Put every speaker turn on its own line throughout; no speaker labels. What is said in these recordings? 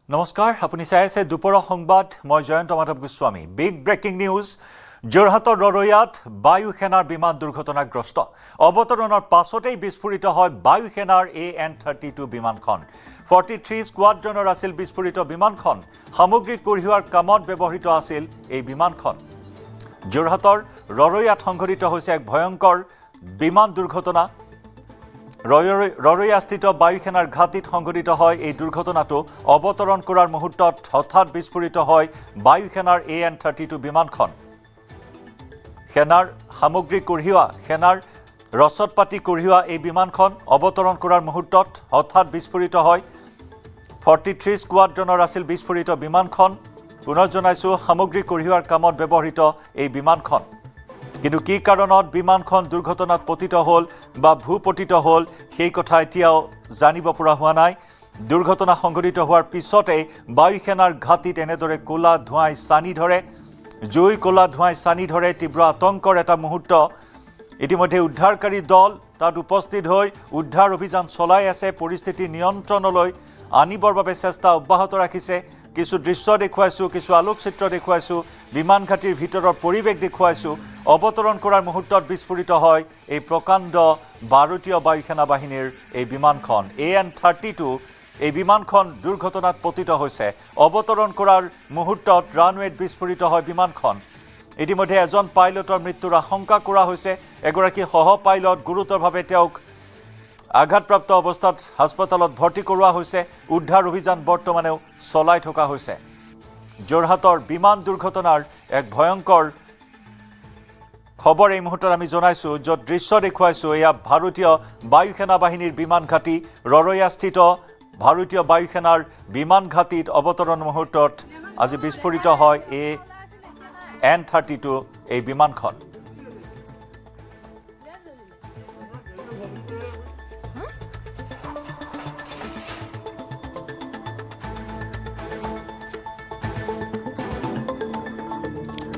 নমস্কাৰ আপুনি চাই আছে দুপৰৰ সংবাদ মই Jayanta Madhav Goswami big breaking news যোৰহাটৰ ৰৰৈয়াত বায়ু সেনাৰ বিমান দুৰ্ঘটনাগ্ৰস্ত অৱতৰণৰ পাছতেই বিস্ফোৰিত হয় বায়ু সেনাৰ AN-32 বিমানখন 43 স্কোৱাড্ৰনৰ আছিল বিস্ফোৰিত বিমানখন সামগ্ৰী কঢ়িওৱাৰ কামত ব্যৱহৃত আছিল এই বিমানখন যোৰহাটৰ ৰৰৈয়াত সংঘটিত হৈছে এক ভয়ংকৰ বিমান দুৰ্ঘটনা ৰৰৈয়াস্থিত বায়ু সেনাৰ ঘাটিত সংঘটিত হয় এই দুৰ্ঘটনাটো অৱতৰণ কৰাৰ মুহূৰ্তত হঠাৎ বিস্ফোৰিত হয় বায়ু সেনাৰ AN-32 বিমানখন সেনাৰ সামগ্ৰী কঢ়িওৱা সেনাৰ ৰসদ পাতি কঢ়িওৱা এই বিমানখন অৱতৰণ কৰাৰ মুহূৰ্তত হঠাৎ বিস্ফোৰিত হয় 43 স্কোৱাড্ৰনৰ আছিল বিস্ফোৰিত বিমানখন পুনৰ জনাইছো সামগ্ৰী কঢ়িওৱাৰ কামত ব্যৱহৃত এই বিমানখন কিন্তু কি কাৰণত বিমানখন দুৰ্ঘটনাত পতিত হ'ল বা ভূপতিত হ'ল সেই কথা এতিয়াও জানিব পৰা হোৱা নাই দুৰ্ঘটনা সংঘটিত হোৱাৰ পিছতে বায়ু সেনাৰ ঘাটিত এনেদৰে কোলা ধোঁৱাই সানি ধৰে জুই কোলা ধোঁৱাই সানি ধৰে তীব্ৰ আতংকৰ এটা মুহূৰ্ত ইতিমধ্যে উদ্ধাৰকাৰী দল তাত উপস্থিত হৈ উদ্ধাৰ অভিযান চলাই আছে পৰিস্থিতি নিয়ন্ত্ৰণলৈ আনিবৰ বাবে চেষ্টা অব্যাহত ৰাখিছে কিছু দৃশ্য দেখুৱাইছো কিছু আলোকচিত্ৰ দেখুৱাইছো বিমান ঘাটিৰ ভিতৰৰ পৰিৱেশ দেখুৱাইছো অৱতৰণ কৰাৰ মুহূৰ্তত বিস্ফোৰিত হয় এই প্ৰকাণ্ড ভাৰতীয় বায়ু সেনা বাহিনীৰ এই বিমানখন AN-32 এই বিমানখন দুৰ্ঘটনাত পতিত হৈছে অৱতৰণ কৰাৰ মুহূৰ্তত ৰানৱেত বিস্ফোৰিত হয় বিমানখন ইতিমধ্যে এজন পাইলটৰ মৃত্যুৰ আশংকা কৰা হৈছে এগৰাকী সহ পাইলট গুৰুতৰভাৱে তেওঁক আঘাতপ্ৰাপ্ত অৱস্থাত হাস্পতালত ভৰ্তি কৰোৱা হৈছে উদ্ধাৰ অভিযান বৰ্তমানেও চলাই থকা হৈছে যোৰহাটৰ বিমান দুৰ্ঘটনাৰ এক ভয়ংকৰ খবৰ এই মুহূৰ্তত আমি জনাইছো য'ত দৃশ্য দেখুৱাইছো এয়া ভাৰতীয় বায়ু সেনা বাহিনীৰ বিমান ঘাটি ৰৰৈয়াস্থিত ভাৰতীয় বায়ু সেনাৰ বিমান ঘাটিত অৱতৰণ মুহূৰ্তত আজি বিস্ফোৰিত হয় AN-32 এই বিমানখন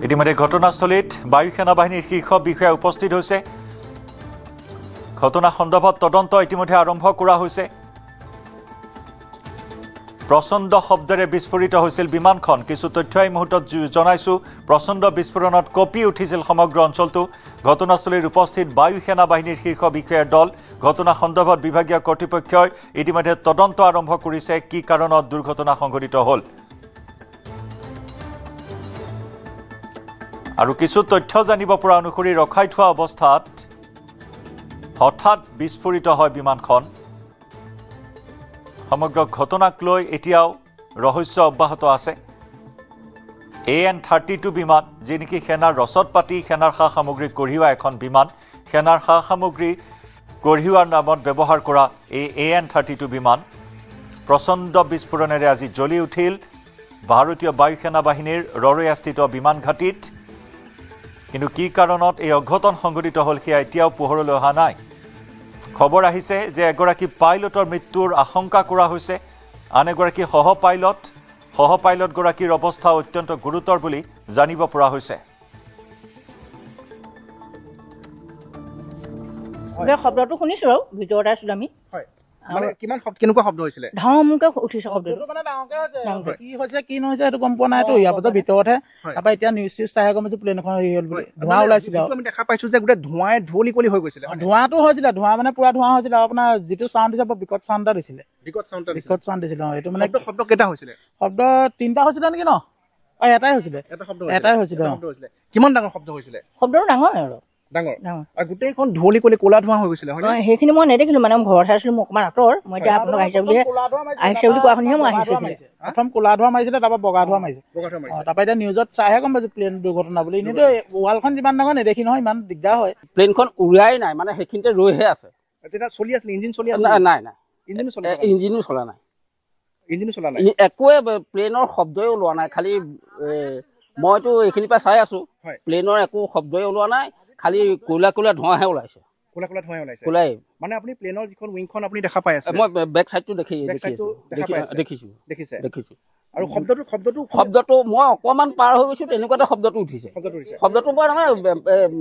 ইতিমধ্যে ঘটনাস্থলীত বায়ু সেনা বাহিনীৰ শীৰ্ষ বিষয়া উপস্থিত হৈছে ঘটনা সন্দৰ্ভত তদন্ত ইতিমধ্যে আৰম্ভ কৰা হৈছে প্ৰচণ্ড শব্দৰে বিস্ফোৰিত হৈছিল বিমানখন কিছু তথ্য এই মুহূৰ্তত জনাইছো প্ৰচণ্ড বিস্ফোৰণত কঁপি উঠিছিল সমগ্ৰ অঞ্চলটো ঘটনাস্থলীত উপস্থিত বায়ু সেনা বাহিনীৰ শীৰ্ষ বিষয়াৰ দল ঘটনা সন্দৰ্ভত বিভাগীয় কৰ্তৃপক্ষই ইতিমধ্যে তদন্ত আৰম্ভ কৰিছে কি কাৰণত দুৰ্ঘটনা সংঘটিত হ'ল আৰু কিছু তথ্য জানিব পৰা অনুসৰি ৰখাই থোৱা অৱস্থাত হঠাৎ বিস্ফোৰিত হয় বিমানখন সমগ্ৰ ঘটনাক লৈ এতিয়াও ৰহস্য অব্যাহত আছে AN-32 বিমান যি নেকি সেনাৰ ৰসদ পাতি সেনাৰ সা সামগ্ৰী কঢ়িওৱা এখন বিমান সেনাৰ সা সামগ্ৰী কঢ়িওৱাৰ নামত ব্যৱহাৰ কৰা এই AN-32 বিমান প্ৰচণ্ড বিস্ফোৰণেৰে আজি জ্বলি উঠিল ভাৰতীয় বায়ু সেনা বাহিনীৰ ৰৰৈয়াস্থিত বিমান ঘাটিত কিন্তু কি কাৰণত এই অঘটন সংঘটিত হ'ল সেয়া এতিয়াও পোহৰলৈ অহা নাই খবৰ আহিছে যে এগৰাকী পাইলটৰ মৃত্যুৰ আশংকা কৰা হৈছে আন এগৰাকী সহ পাইলট গৰাকীৰ অৱস্থা অত্যন্ত গুৰুতৰ বুলি জানিব পৰা হৈছে
শব্দটো শুনিছো আৰু ভিতৰত আছিলো আমি
মানে কিমান কেনেকুৱা শব্দ হৈছিলে
ধামকে উঠিছে শব্দটো
মানে ডাঙৰকে কি হৈছে কি নহৈছে সেইটো গম পোৱা নাইতো ইয়াৰ পাছত ভিতৰতহে তাৰপৰা এতিয়া নিউজ চাই গম পাইছো প্লেন এখন হেৰি হ'ল বুলি ধোঁৱা ওলাইছিলে আমি দেখা পাইছো যে গোটেই ধোঁৱাই ধুৱলি কলি হৈ গৈছিলে
ধোঁৱাটো হৈছিলে ধোঁৱা মানে পুৰা ধোঁৱা হৈছিলে আপোনাৰ যিটো চাউণ্ড দিছে বিকট চাউণ্ড এটা দিছিলে
বিকট চাউণ্ড
দিছিলে এইটো মানে
শব্দ কেইটা হৈছিলে
শব্দ তিনিটা হৈছিলে নেকি ন এটাই হৈছিলে
কিমান ডাঙৰ শব্দ হৈছিলে
শব্দটো ডাঙৰ আৰু
ডাঙৰ আৰু গোটেইখন ধুৱলি কলি ক'লা ধোঁৱা হৈ গৈছিলে হয়
সেইখিনি মই নেদেখিলো মানে ঘৰত আছিলো মই অকণমান আঁতৰ মই এতিয়া আপোনাক আহিছে বুলি কোৱা শুনিহে মই আহিছো
প্ৰথম ক'লা ধোঁৱা মাৰিছিলে তাৰপৰা বগা ধোঁৱা মাৰিছে তাৰপৰা এতিয়া নিউজত চাইহে গম পাইছো প্লেন দুৰ্ঘটনা বুলি এনেইতো ৱালখন যিমান ডাঙৰ নেদেখি নহয় ইমান দিগদাৰ হয়
প্লেনখন উৰাই নাই মানে সেইখিনিতে ৰৈহে আছে
তেতিয়া চলি আছিল ইঞ্জিন চলি আছিল
নাই
ইঞ্জিনো চলা নাই
একোৱে প্লেনৰ শব্দই ওলোৱা নাই খালি মইতো এইখিনিৰ পৰা চাই আছো প্লেনৰ একো শব্দই ওলোৱা নাই খালি ক'লা ধোঁৱাহে ওলাইছে
ক'লাই মানে আপুনি প্লেনৰ যিখন উইংখন আপুনি দেখা পাই আছে
মই বেক চাইডটো দেখিছো
আৰু
শব্দটো মই অকণমান পাৰ হৈ গৈছো তেনেকুৱাতে শব্দটো উঠিছে শব্দটো মই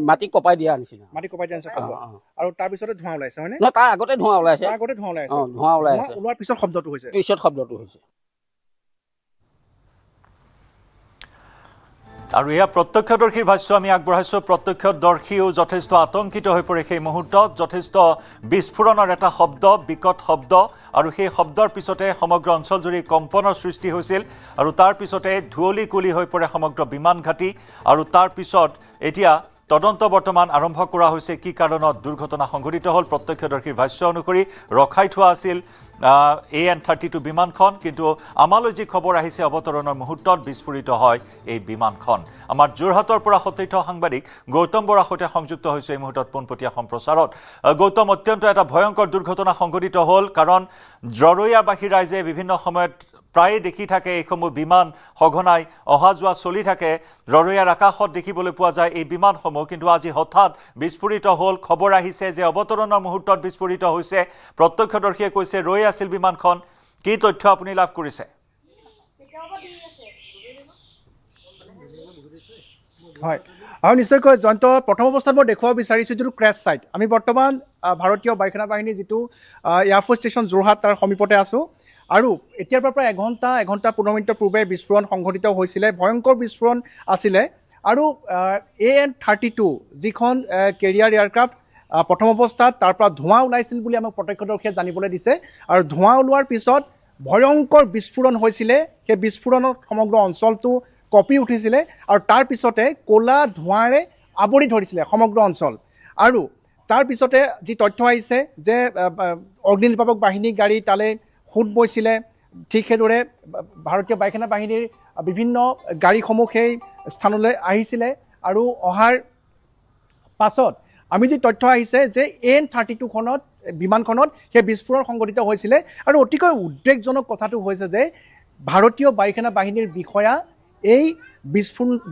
মাটি কপাই দিয়া নিচিনা
আৰু তাৰপিছতে ধোঁৱা ওলাইছে হয় নে
তাৰ আগতে ধোঁৱা ওলাইছে
ধোঁৱা ওলাই আছে
ওলোৱাৰ পিছত শব্দটো হৈছে
আৰু এয়া প্ৰত্যক্ষদৰ্শীৰ ভাষ্য আমি আগবঢ়াইছোঁ। প্ৰত্যক্ষদৰ্শীও যথেষ্ট আতংকিত হৈ পৰে সেই মুহূৰ্তত। যথেষ্ট বিস্ফোৰণৰ এটা শব্দ, বিকট শব্দ, আৰু সেই শব্দৰ পিছতে সমগ্ৰ অঞ্চলজুৰি কম্পনৰ সৃষ্টি হৈছিল আৰু তাৰ পিছতে ধুঁৱলি কুঁৱলী হৈ পৰে সমগ্ৰ বিমান ঘাটি। আৰু তাৰ পিছত এতিয়া তদন্ত বৰ্তমান আৰম্ভ কৰা হৈছে কি কাৰণত দুৰ্ঘটনা সংঘটিত হ'ল। প্ৰত্যক্ষদৰ্শীৰ ভাষ্য অনুসৰি ৰখাই থোৱা আছিল AN-32 বিমানখন, কিন্তু আমালৈ যি খবৰ আহিছে অৱতৰণৰ মুহূৰ্তত বিস্ফোৰিত হয় এই বিমানখন। আমাৰ যোৰহাটৰ পৰা সতীৰ্থ সাংবাদিক গৌতম বৰাৰ সৈতে সংযুক্ত হৈছে এই মুহূৰ্তত পোনপটীয়া সম্প্ৰচাৰত। গৌতম, অত্যন্ত এটা ভয়ংকৰ দুৰ্ঘটনা সংঘটিত হ'ল, কাৰণ ৰৰৈয়াবাসী ৰাইজে বিভিন্ন সময়ত প্ৰায়ে দেখি থাকে এইসমূহ বিমান সঘনাই অহা যোৱা চলি থাকে। ৰৰৈয়াৰ আকাশত দেখিবলৈ পোৱা যায় এই বিমানসমূহ, কিন্তু আজি হঠাৎ বিস্ফোৰিত হ'ল। খবৰ আহিছে যে অৱতৰণৰ মুহূৰ্তত বিস্ফোৰিত হৈছে। প্ৰত্যক্ষদৰ্শীয়ে কৈছে ৰৈ আছিল বিমানখন। কি তথ্য আপুনি লাভ কৰিছে?
হয়, আৰু নিশ্চয়কৈ জয়ন্ত, প্ৰথম অৱস্থাত মই দেখুৱাব বিচাৰিছোঁ যিটো ক্ৰেছ ছাইট। আমি বৰ্তমান ভাৰতীয় বায়ুসেনা বাহিনীৰ যিটো এয়াৰফ'ৰ্চ ষ্টেচন যোৰহাট তাৰ সমীপতে আছোঁ। আৰু এতিয়াৰ পৰা প্ৰায় এঘণ্টা 15 মিনিটৰ পূৰ্বে বিস্ফোৰণ সংঘটিত হৈছিলে। ভয়ংকৰ বিস্ফোৰণ আছিলে। আৰু AN-32 যিখন কেৰিয়াৰ এয়াৰক্ৰাফ্ট, প্ৰথম অৱস্থাত তাৰ পৰা ধোঁৱা ওলাইছিল বুলি আমাক প্ৰত্যক্ষদৰ্শীয়ে জানিবলৈ দিছে। আৰু ধোঁৱা ওলোৱাৰ পিছত ভয়ংকৰ বিস্ফোৰণ হৈছিলে। সেই বিস্ফোৰণত সমগ্ৰ অঞ্চলটো কঁপি উঠিছিলে আৰু তাৰ পিছতে ক'লা ধোঁৱাৰে আৱৰি ধৰিছিলে সমগ্ৰ অঞ্চল। আৰু তাৰ পিছতে যি তথ্য আহিছে যে অগ্নি নিৰ্বাপক বাহিনীৰ গাড়ী তালৈ সোঁত বৈছিলে। ঠিক সেইদৰে ভাৰতীয় বায়ুসেনা বাহিনীৰ বিভিন্ন গাড়ীসমূহ সেই স্থানলৈ আহিছিলে। আৰু অহাৰ পাছত আমি যি তথ্য আহিছে যে AN-32খনত বিমানখনত সেই বিস্ফোৰণ সংঘটিত হৈছিলে। আৰু অতিকৈ উদ্বেগজনক কথাটো হৈছে যে ভাৰতীয় বায়ুসেনা বাহিনীৰ বিষয়া এই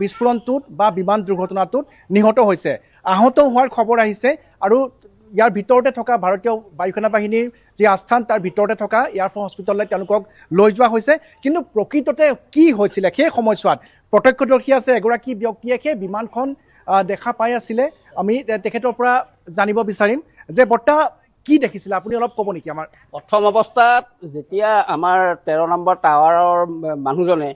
বিস্ফোৰণটোত বা বিমান দুৰ্ঘটনাটোত নিহত হৈছে। আহত হোৱাৰ খবৰ আহিছে। আৰু ইয়াৰ ভিতৰতে থকা ভাৰতীয় বায়ুসেনা বাহিনীৰ যি আস্থান তাৰ ভিতৰতে থকা এয়াৰফ'ৰ্চ হস্পিটেললৈ তেওঁলোকক লৈ যোৱা হৈছে। কিন্তু প্ৰকৃততে কি হৈছিলে সেই সময়ছোৱাত প্ৰত্যক্ষদৰ্শী আছে এগৰাকী ব্যক্তিয়ে সেই বিমানখন দেখা পাই আছিলে। আমি তেখেতৰ পৰা জানিব বিচাৰিম যে বৰ্তা কি দেখিছিলে, আপুনি অলপ ক'ব নেকি? আমাৰ
প্ৰথম অৱস্থাত যেতিয়া আমাৰ 13 নম্বৰ টাৱাৰৰ মানুহজনে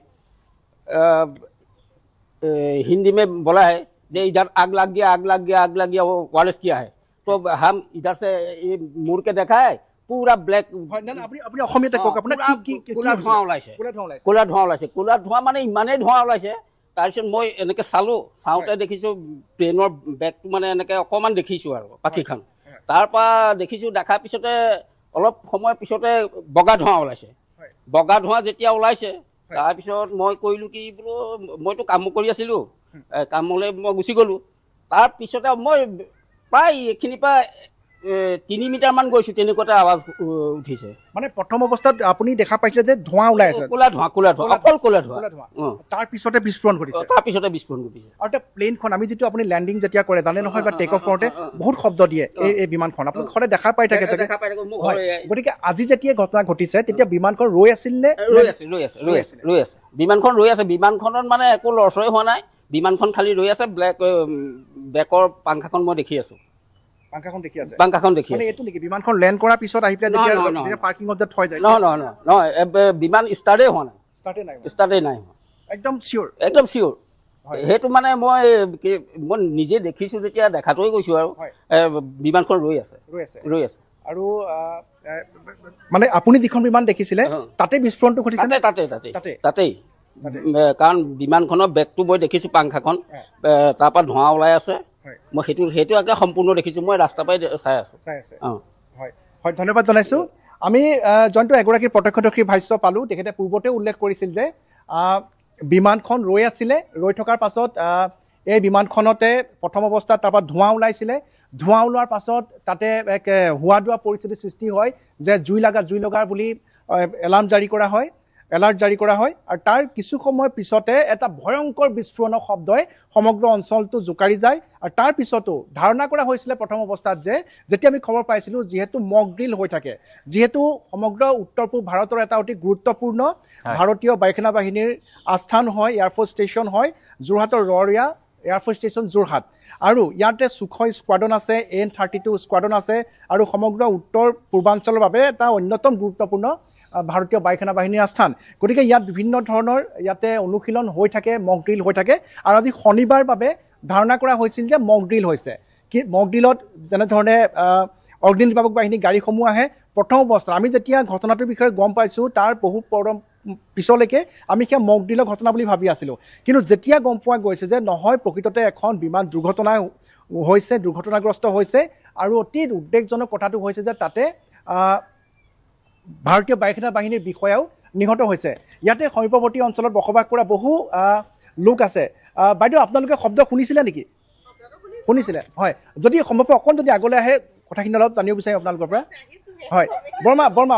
हिंदी में बोला है जे इधर आग लग गया, आग लग गया, आग लग गया, वो वायरलेस किया है। तो हम इधर से ये मुड़ के देखा है पूरा ब्लैक কোলা ধোঁৱা ওলাইছে। কোলা ধোঁৱা মানে ইমানেই ধোঁৱা ওলাইছে। তাৰপিছত মই এনেকৈ চাওঁতে দেখিছোঁ প্লেনৰ বেগটো মানে এনেকৈ অকণমান দেখিছোঁ আৰু পাখিখন। তাৰপৰা দেখাৰ পিছতে অলপ সময়ৰ পিছতে বগা ধোঁৱা ওলাইছে। বগা ধোঁৱা যেতিয়া ওলাইছে তাৰপিছত মই কৰিলোঁ কি বোলো, মইতো কাম কৰি আছিলোঁ, কামলৈ মই গুচি গ'লোঁ। তাৰপিছতে মই প্ৰায় এইখিনিৰ পৰা 3 মিটাৰমান গৈছোঁ, তেনেকুৱাতে আৱাজ উঠিছে।
মানে প্ৰথম অৱস্থাত আপুনি দেখা পাইছিলে যে ধোঁৱা ওলাই আছে,
ক'লা ধোঁৱা, অকল ক'লা ধোঁৱা।
তাৰপিছতে বিস্ফোৰণ ঘটিছে। আৰু এতিয়া প্লেনখন আমি যিটো আপুনি লেণ্ডিং যেতিয়া কৰে জানে নহয়, বা টেক অফ কৰোঁতে বহুত শব্দ দিয়ে এই বিমানখন, আপুনি সদায় দেখা পাই থাকে চাগে। গতিকে আজি যেতিয়া ঘটনা ঘটিছে তেতিয়া বিমানখন ৰৈ আছিল নে?
ৰৈ আছে। বিমানখন ৰৈ আছে। বিমানখনত মানে একো লৰচৰ হোৱা নাই। বিমানখন খালি ৰৈ আছে। বেকৰ পাংখাখন মই দেখি আছোঁ। পাংখাখন দেখি আছে।
এইটো নেকি বিমানখন লেণ্ড কৰাৰ পিছত আহি পেলাই যেতিয়া পাৰ্কিঙত যে থৈ যায়?
নহয়, বিমান ষ্টাৰ্টেই হোৱা নাই। ষ্টাৰ্টেই নাই হোৱা।
একদম চিয়'ৰ?
একদম চিয়'ৰ। সেইটো মানে মই নিজে দেখিছোঁ যেতিয়া দেখাটোৱে কৈছোঁ আৰু বিমানখন ৰৈ আছে।
আৰু মানে আপুনি যিখন বিমান দেখিছিলে তাতে বিস্ফোৰণটো ঘটিছে?
তাতেই। কাৰণ বিমানখনৰ বেগটো মই দেখিছোঁ, পাংখাখন, তাৰপৰা ধোঁৱা ওলাই আছে। মই সেইটো একে সম্পূৰ্ণ দেখিছোঁ। মই ৰাস্তাৰ পৰাই চাই আছোঁ।
হয়, ধন্যবাদ জনাইছোঁ। আমি যোনটো এগৰাকী প্ৰত্যক্ষদৰ্শীৰ ভাষ্য পালোঁ, তেখেতে পূৰ্বতে উল্লেখ কৰিছিল যে বিমানখন ৰৈ আছিলে। ৰৈ থকাৰ পাছত এই বিমানখনতে প্ৰথম অৱস্থাত তাৰপৰা ধোঁৱা ওলাইছিলে। ধোঁৱা ওলোৱাৰ পাছত তাতে এক হোৱা দোৱা পৰিস্থিতিৰ সৃষ্টি হয় যে জুই লগা বুলি এলাৰ্ট জাৰি কৰা হয়। আৰু তাৰ কিছু সময় পিছতে এটা ভয়ংকৰ বিস্ফোৰণৰ শব্দই সমগ্ৰ অঞ্চলটো জোকাৰি যায়। আৰু তাৰ পিছতো ধাৰণা কৰা হৈছিলে প্ৰথম অৱস্থাত যে যেতিয়া আমি খবৰ পাইছিলোঁ, যিহেতু মক ড্ৰিল হৈ থাকে, যিহেতু সমগ্ৰ উত্তৰ পূব ভাৰতৰ এটা অতি গুৰুত্বপূৰ্ণ ভাৰতীয় বায়ুসেনা বাহিনীৰ আস্থান হয়, এয়াৰফ'ৰ্চ ষ্টেচন হয় যোৰহাটৰ ৰৰৈয়া এয়াৰফ'ৰ্চ ষ্টেচন যোৰহাট। আৰু ইয়াতে সুখয় স্কোৱাড্ৰন আছে, AN-32 স্কোৱাড্ৰন আছে। আৰু সমগ্ৰ উত্তৰ পূৰ্বাঞ্চলৰ বাবে এটা অন্যতম গুৰুত্বপূৰ্ণ ভাৰতীয় বায়ুসেনা বাহিনীৰ আস্থান গতিকে ইয়াত বিভিন্ন ধৰণৰ ইয়াতে অনুশীলন হৈ থাকে মক ড্ৰিল হৈ থাকে আৰু আজি শনিবাৰ বাবে ধাৰণা কৰা হৈছিল যে মক ড্ৰিল হৈছে কি মক ড্ৰিলত যেনেধৰণে অগ্নি নিৰ্বাপক বাহিনী গাড়ীসমূহ আহে প্ৰথম অৱস্থাত আমি যেতিয়া ঘটনাটোৰ বিষয়ে গম পাইছোঁ তাৰ বহু পিছলৈকে আমি সেয়া মক ড্ৰিলৰ ঘটনা বুলি ভাবি আছিলোঁ কিন্তু যেতিয়া গম পোৱা গৈছে যে নহয় প্ৰকৃততে এখন বিমান দুৰ্ঘটনাগ্ৰস্ত হৈছে আৰু অতি উদ্বেগজনক কথাটো হৈছে যে তাতে ভাৰতীয় বায়ুসেনা বাহিনীৰ বিষয়াও নিহত হৈছে ইয়াতে সমীপৱৰ্তী অঞ্চলত বসবাস কৰা বহু লোক আছে বাইদেউ আপোনালোকে শব্দ শুনিছিলে নেকি শুনিছিলে হয় যদি সম্ভৱ অকণ যদি আগলৈ আহে কথাখিনি অলপ জানিব বিচাৰিম আপোনালোকৰ পৰা হয় বৰ্মা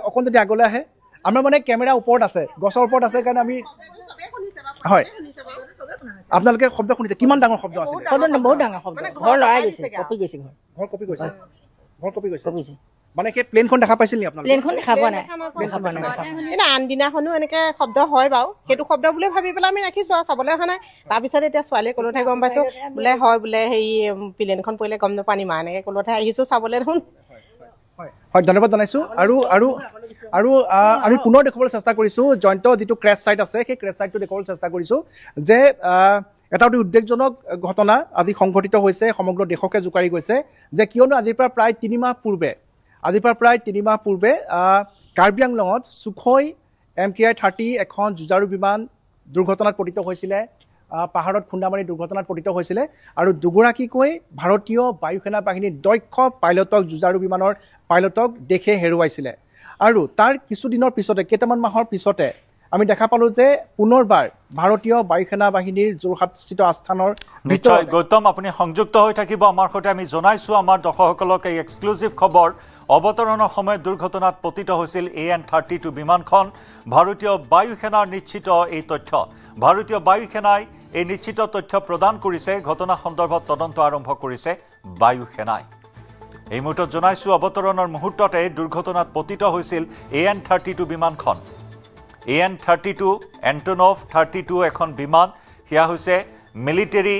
অকণ যদি আগলৈ আহে আমাৰ মানে কেমেৰা ওপৰত আছে গছৰ ওপৰত আছে কাৰণে আমি হয় আপোনালোকে শব্দ শুনিছে কিমান ডাঙৰ শব্দ আছে
বহুত ডাঙৰ শব্দ ঘৰ লৰাই গৈছে কপি গৈছে
ঘৰ কপি গৈছে মানে সেই প্লেনখন দেখা পাইছিল নি আপোনালোকে
প্লেনখন দেখা পোৱা নাই
আন দিনাখনো এনেকৈ শব্দ হয় বাৰু সেইটো শব্দ বুলি ভাবি পেলাই আমি ৰাখিছোঁ আৰু চাবলৈ অহা নাই তাৰপিছত এতিয়া ছোৱালীয়ে ক'লতহে গম পাইছোঁ বোলে হয় বোলে হেৰি প্লেনখন পৰিলে গম নাপানি মা এনেকৈ ক'লতহে আহিছোঁ চাবলৈ দেখোন
হয় ধন্যবাদ জনাইছোঁ আৰু আমি পুনৰ দেখুৱাবলৈ চেষ্টা কৰিছোঁ জয়ন্ত যিটো ক্ৰেছ ছাইট আছে সেই ক্ৰেছ ছাইটটো দেখুৱাবলৈ চেষ্টা কৰিছোঁ যে এটা অতি উদ্বেগজনক ঘটনা আজি সংঘটিত হৈছে সমগ্ৰ দেশকে জোকাৰি গৈছে যে কিয়নো আজিৰ পৰা প্ৰায় 3 মাহ পূৰ্বে কাৰ্বি আংলঙত সুখoi MKI-30 এখন যুঁজাৰু বিমান দুৰ্ঘটনাত পতিত হৈছিলে পাহাৰত খুন্দামাৰি দুৰ্ঘটনাত পতিত হৈছিলে আৰু দুগৰাকীকৈ ভাৰতীয় বায়ুসেনা বাহিনীৰ দক্ষ পাইলটক যুঁজাৰু বিমানৰ পাইলটক দেশে হেৰুৱাইছিলে আৰু তাৰ কিছুদিনৰ পিছতে কেইটামান মাহৰ পিছতে আমি দেখা পালোঁ যে পুনৰবাৰ ভাৰতীয় বায়ুসেনা বাহিনীৰ যোৰহাটস্থিত আস্থানৰ
নিশ্চয় গৌতম আপুনি সংযুক্ত হৈ থাকিব আমাৰ সৈতে আমি জনাইছোঁ আমাৰ দৰ্শকসকলক এই এক্সক্লুচিভ খবৰ অৱতৰণৰ সময়ত দুৰ্ঘটনাত পতিত হৈছিল AN-32 বিমানখন ভাৰতীয় বায়ুসেনাৰ নিশ্চিত এই তথ্য ভাৰতীয় বায়ুসেনাই এই নিশ্চিত তথ্য প্ৰদান কৰিছে ঘটনা সন্দৰ্ভত তদন্ত আৰম্ভ কৰিছে বায়ুসেনাই এই মুহূৰ্তত জনাইছোঁ অৱতৰণৰ মুহূৰ্ততে দুৰ্ঘটনাত পতিত হৈছিল AN-32 বিমানখন AN-32 এণ্টনভ 32 এখন বিমান সেয়া হৈছে মিলিটেৰী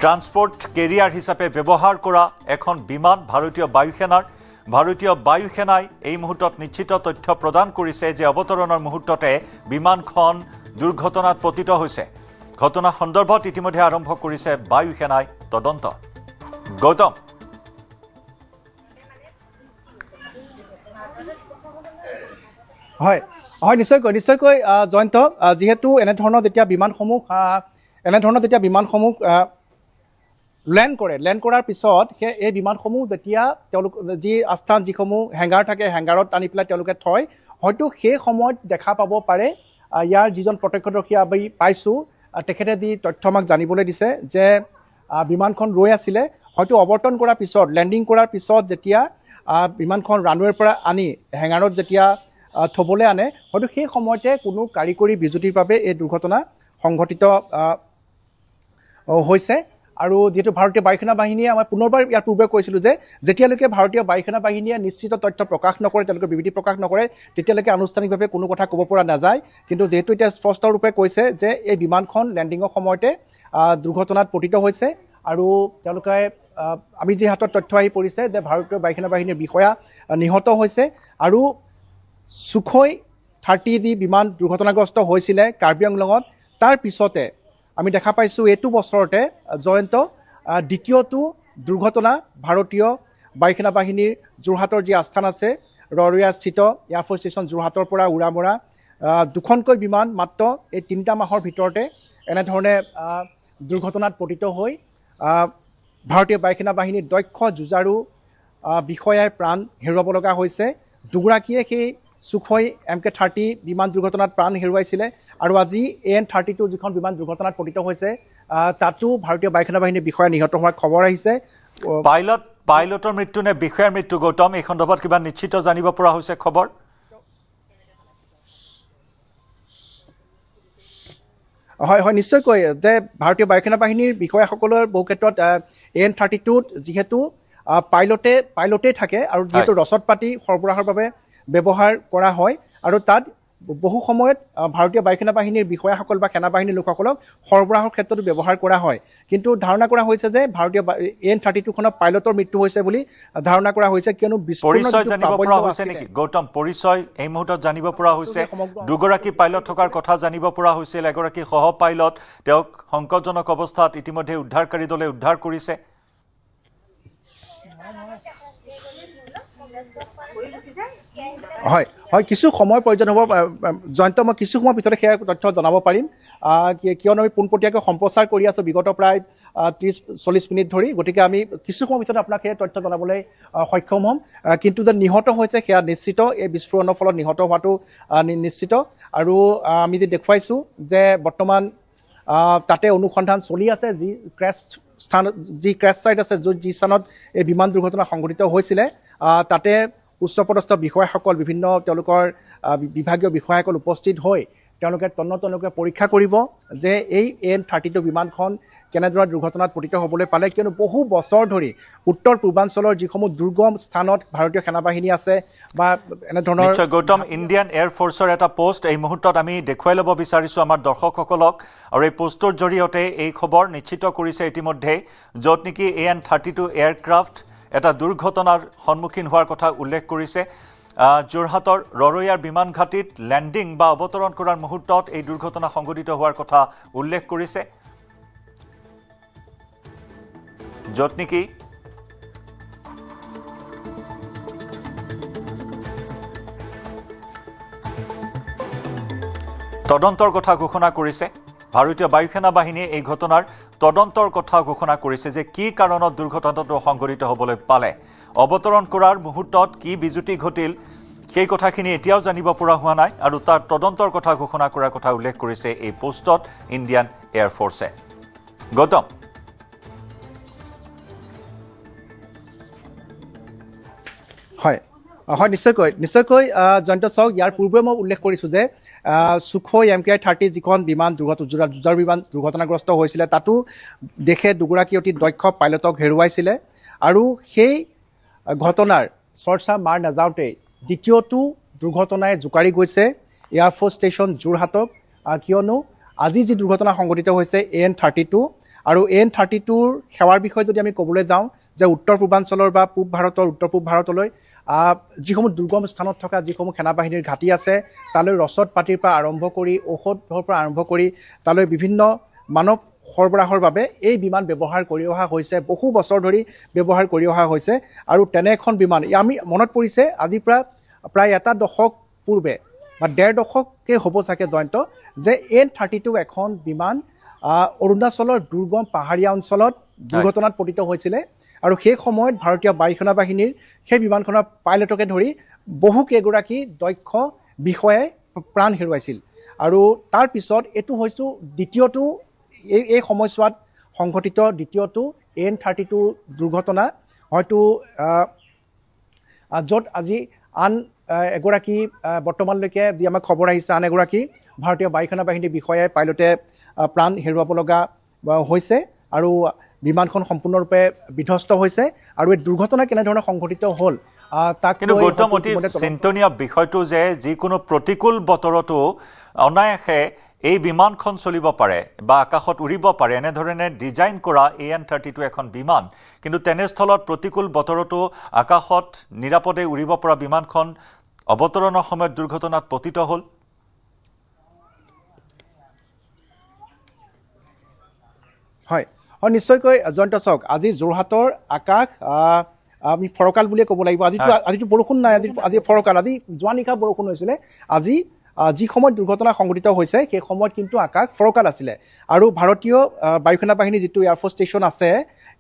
ট্ৰান্সপৰ্ট কেৰিয়াৰ হিচাপে ব্যৱহাৰ কৰা এখন বিমান ভাৰতীয় বায়ুসেনাই এই মুহূৰ্তত নিশ্চিত তথ্য প্ৰদান কৰিছে যে অৱতৰণৰ মুহূৰ্ততে বিমানখন দুৰ্ঘটনাত পতিত হৈছে ঘটনা সন্দৰ্ভত ইতিমধ্যে আৰম্ভ কৰিছে বায়ুসেনাই তদন্ত গৌতম
হয় নিশ্চয়কৈ জয়ন্ত যিহেতু এনেধৰণৰ যেতিয়া বিমানসমূহ লেণ্ড কৰাৰ পিছত এই বিমানসমূহ যেতিয়া তেওঁলোক যি আস্থান যিসমূহ হেংগাৰ থাকে হেংগাৰত আনি পেলাই তেওঁলোকে থয় হয়তো সেই সময়ত দেখা পাব পাৰে ইয়াৰ যিজন প্ৰত্যক্ষদৰ্শী আমি পাইছোঁ তেখেতে যি তথ্য আমাক জানিবলৈ দিছে যে বিমানখন ৰৈ আছিলে হয়তো অৱতৰণ কৰাৰ পিছত লেণ্ডিং কৰাৰ পিছত যেতিয়া বিমানখন ৰানৱেৰ পৰা আনি হেংগাৰত যেতিয়া থ'বলৈ আনে হয়তো সেই সময়তে কোনো কাৰিকৰী বিজুতিৰ বাবে এই দুৰ্ঘটনা সংঘটিত হৈছে আৰু যিহেতু ভাৰতীয় বায়ুসেনা বাহিনীয়ে আমাৰ পুনৰবাৰ ইয়াৰ পূৰ্বে কৈছিলোঁ যে যেতিয়ালৈকে ভাৰতীয় বায়ুসেনা বাহিনীয়ে নিশ্চিত তথ্য প্ৰকাশ নকৰে তেওঁলোকে বিবৃতি প্ৰকাশ নকৰে তেতিয়ালৈকে আনুষ্ঠানিকভাৱে কোনো কথা ক'ব পৰা নাযায় কিন্তু যিহেতু এতিয়া স্পষ্টৰূপে কৈছে যে এই বিমানখন লেণ্ডিঙৰ সময়তে দুৰ্ঘটনাত পতিত হৈছে আৰু তেওঁলোকে আমি যি হাতত তথ্য আহি পৰিছে যে ভাৰতীয় বায়ুসেনা বাহিনীৰ বিষয়া নিহত হৈছে আৰু সুখoi 30 যি বিমান দুৰ্ঘটনাগ্ৰস্ত হৈছিলে কাৰ্বি আংলঙত তাৰ পিছতে আমি দেখা পাইছোঁ এইটো বছৰতে জয়ন্ত দ্বিতীয়টো দুৰ্ঘটনা ভাৰতীয় বায়ুসেনা বাহিনীৰ যোৰহাটৰ যি আস্থান আছে ৰৰৈয়াস্থিত এয়াৰফ'ৰ্চ ষ্টেচন যোৰহাটৰ পৰা উৰামৰা দুখনকৈ বিমান মাত্ৰ এই 3টা মাহৰ ভিতৰতে এনেধৰণে দুৰ্ঘটনাত পতিত হৈ ভাৰতীয় বায়ুসেনা বাহিনীৰ দক্ষ যুঁজাৰু বিষয়াই প্ৰাণ হেৰুৱাব লগা হৈছে দুগৰাকীয়ে সেই সুখoi MK-30 বিমান দুৰ্ঘটনাত প্ৰাণ হেৰুৱাইছিলে আৰু আজি AN-32 যিখন বিমান দুৰ্ঘটনাত পতিত হৈছে তাতো ভাৰতীয় বায়ুসেনা বাহিনীৰ বিষয়া নিহত হোৱাৰ খবৰ আহিছে
পাইলটৰ মৃত্যু নে বিষয়াৰ মৃত্যু গৌতম এই সন্দৰ্ভত কিবা নিশ্চিত জানিব পৰা হৈছে খবৰ
হয় নিশ্চয়কৈ যে ভাৰতীয় বায়ুসেনা বাহিনীৰ বিষয়াসকলৰ বহু ক্ষেত্ৰত AN-32ত যিহেতু পাইলটেই থাকে আৰু যিহেতু ৰচদ পাতি সৰবৰাহৰ বাবে ব্যৱহাৰ কৰা হয় আৰু তাত বহু সময়ত ভাৰতীয় বায়ুসেনা বাহিনীৰ বিষয়াসকল বা সেনা বাহিনীৰ লোকসকলক সৰবৰাহৰ ক্ষেত্ৰতো ব্যৱহাৰ কৰা হয় কিন্তু ধাৰণা কৰা হৈছে যে ভাৰতীয় AN-32খনৰ পাইলটৰ মৃত্যু হৈছে বুলি ধাৰণা কৰা হৈছে কিয়নো
পৰিচয় জানিব পৰা হৈছে নেকি গৌতম পৰিচয় এই মুহূৰ্তত জানিব পৰা হৈছে দুগৰাকী পাইলট থকাৰ কথা জানিব পৰা হৈছিল এগৰাকী সহ পাইলট তেওঁক সংকটজনক অৱস্থাত ইতিমধ্যে উদ্ধাৰকাৰী দলে উদ্ধাৰ কৰিছে
হয় হয় কিছু সময় প্ৰয়োজন হ'ব জয়ন্ত মই কিছু সময় পিছতে সেয়া তথ্য জনাব পাৰিম কিয়নো আমি পোনপটীয়াকৈ সম্প্ৰচাৰ কৰি আছোঁ বিগত প্ৰায় 30-40 মিনিট ধৰি গতিকে আমি কিছু সময় পিছতে আপোনাক সেই তথ্য জনাবলৈ সক্ষম হ'ম কিন্তু যে নিহত হৈছে সেয়া নিশ্চিত এই বিস্ফোৰণৰ ফলত নিহত হোৱাটো নিশ্চিত আৰু আমি যে দেখুৱাইছোঁ যে বৰ্তমান তাতে অনুসন্ধান চলি আছে যি ক্ৰেছ ছাইট আছে যি স্থানত এই বিমান দুৰ্ঘটনা সংঘটিত হৈছিলে তাতে উচ্চপদস্থ বিষয়াসকল বিভিন্ন তেওঁলোকৰ বিভাগীয় বিষয়াসকল উপস্থিত হৈ তেওঁলোকে তন্নতন্নকৈ পৰীক্ষা কৰিব যে এই AN-32 বিমানখন কেনেদৰে দুৰ্ঘটনাত পতিত হ'বলৈ পালে কিয়নো বহু বছৰ ধৰি উত্তৰ পূৰ্বাঞ্চলৰ যিসমূহ দুৰ্গম স্থানত ভাৰতীয় সেনা বাহিনী আছে বা এনেধৰণৰ
নিশ্চয় গৌতম ইণ্ডিয়ান এয়াৰ ফ'ৰ্চৰ এটা পোষ্ট এই মুহূৰ্তত আমি দেখুৱাই ল'ব বিচাৰিছোঁ আমাৰ দৰ্শকসকলক আৰু এই পোষ্টৰ জৰিয়তে এই খবৰ নিশ্চিত কৰিছে ইতিমধ্যে য'ত নেকি AN-32 এয়াৰক্ৰাফ্ট এটা দুৰ্ঘটনাৰ সন্মুখীন হোৱাৰ কথা উল্লেখ কৰিছে যোৰহাটৰ ৰৰৈয়াৰ বিমান ঘাটিত লেণ্ডিং বা অৱতৰণ কৰাৰ মুহূৰ্তত এই দুৰ্ঘটনা সংঘটিত হোৱাৰ কথা উল্লেখ কৰিছে য'ত নেকি তদন্তৰ কথা ঘোষণা কৰিছে ভাৰতীয় বায়ুসেনা বাহিনীয়ে এই ঘটনাৰ তদন্তৰ কথা ঘোষণা কৰিছে যে কি কাৰণত দুৰ্ঘটনাটো সংঘটিত হ'বলৈ পালে অৱতৰণ কৰাৰ মুহূৰ্তত কি বিজুতি ঘটিল সেই কথাখিনি এতিয়াও জানিব পৰা হোৱা নাই আৰু তাৰ তদন্তৰ কথা ঘোষণা কৰাৰ কথা উল্লেখ কৰিছে এই পোষ্টত ইণ্ডিয়ান এয়াৰ ফ'ৰ্চে গৌতম
হয় হয় নিশ্চয়কৈ জয়ন্ত চাওক ইয়াৰ পূৰ্বে মই উল্লেখ কৰিছোঁ যে Sukhoi MKI-30 যিখন বিমান যুঁজাৰ বিমান দুৰ্ঘটনাগ্ৰস্ত হৈছিলে তাতো দেশে দুগৰাকী অতি দক্ষ পাইলটক হেৰুৱাইছিলে আৰু সেই ঘটনাৰ চৰ্চা মাৰ নাযাওঁতে দ্বিতীয়টো দুৰ্ঘটনাই জোকাৰি গৈছে এয়াৰফ'ৰ্চ ষ্টেচন যোৰহাটক কিয়নো আজি যি দুৰ্ঘটনা সংঘটিত হৈছে AN-32 আৰু AN-32ৰ সেৱাৰ বিষয়ে যদি আমি ক'বলৈ যাওঁ যে উত্তৰ পূৰ্বাঞ্চলৰ বা উত্তৰ পূব ভাৰতলৈ যিসমূহ দুৰ্গম স্থানত থকা যিসমূহ সেনা বাহিনীৰ ঘাটি আছে তালৈ ৰচদ পাতিৰ পৰা আৰম্ভ কৰি ঔষধৰ পৰা আৰম্ভ কৰি তালৈ বিভিন্ন মানৱ সৰবৰাহৰ বাবে এই বিমান ব্যৱহাৰ কৰি অহা হৈছে বহু বছৰ ধৰি ব্যৱহাৰ কৰি অহা হৈছে আৰু তেনে এখন বিমান আমি মনত পৰিছে আজি প্ৰায় এটা দশক পূৰ্বে বা 1.5 দশকে হ'ব চাগে জয়ন্ত যে AN-32 এখন বিমান অৰুণাচলৰ দুৰ্গম পাহাৰীয়া অঞ্চলত দুৰ্ঘটনাত পতিত হৈছিলে আৰু সেই সময়ত ভাৰতীয় বায়ুসেনা বাহিনীৰ সেই বিমানখনৰ পাইলটকে ধৰি বহু কেইগৰাকী দক্ষ বিষয়াই প্ৰাণ হেৰুৱাইছিল আৰু তাৰ পিছত এইটো হৈছে দ্বিতীয়টো এই সময়ছোৱাত সংঘটিত দ্বিতীয়টো AN-32 দুৰ্ঘটনা হয়তো য'ত আজি আন এগৰাকী বৰ্তমানলৈকে যি আমাৰ খবৰ আহিছে আন এগৰাকী ভাৰতীয় বায়ুসেনা বাহিনীৰ বিষয়াই পাইলটে প্ৰাণ হেৰুৱাব লগা হৈছে আৰু বিমানখন সম্পূৰ্ণৰূপে বিধ্বস্ত হৈছে আৰু এই দুৰ্ঘটনা কেনেধৰণে সংঘটিত হ'ল তাক
কিন্তু গৌতম অতি চিন্তনীয় বিষয়টো যে যিকোনো প্ৰতিকূল বতৰতো অনায়াসে এই বিমানখন চলিব পাৰে বা আকাশত উৰিব পাৰে এনেধৰণে ডিজাইন কৰা AN-32 এখন বিমান কিন্তু তেনেস্থলত প্ৰতিকূল বতৰতো আকাশত নিৰাপদে উৰিব পৰা বিমানখন অৱতৰণৰ সময়ত দুৰ্ঘটনাত পতিত হ'ল
হয় নিশ্চয়কৈ জয়ন্ত চাওক আজি যোৰহাটৰ আকাশ আমি ফৰকাল বুলিয়ে ক'ব লাগিব আজিতো বৰষুণ নাই আজি ফৰকাল আজি যোৱা নিশা বৰষুণ হৈছিলে আজি যি সময়ত দুৰ্ঘটনা সংঘটিত হৈছে সেই সময়ত কিন্তু আকাশ ফৰকাল আছিলে আৰু ভাৰতীয় বায়ুসেনা বাহিনীৰ যিটো এয়াৰফ'ৰ্চ ষ্টেচন আছে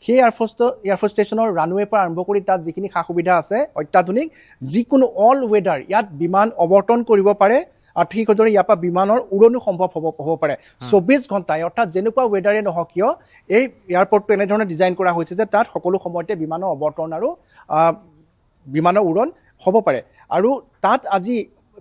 সেই এয়াৰফ'ৰ্চ ষ্টেচনৰ ৰানৱেৰ পৰা আৰম্ভ কৰি তাত যিখিনি সা সুবিধা আছে অত্যাধুনিক যিকোনো অল ৱেডাৰ ইয়াত বিমান অৱতৰণ কৰিব পাৰে আৰু ঠিক সেইদৰে ইয়াৰ পৰা বিমানৰ উৰণো সম্ভৱ হ'ব পাৰে 24 ঘণ্টাই অৰ্থাৎ যেনেকুৱা ৱেডাৰে নহওক কিয় এই এয়াৰপৰ্টটো এনেধৰণে ডিজাইন কৰা হৈছে যে তাত সকলো সময়তে বিমানৰ অৱতৰণ আৰু বিমানৰ উৰণ হ'ব পাৰে আৰু তাত আজি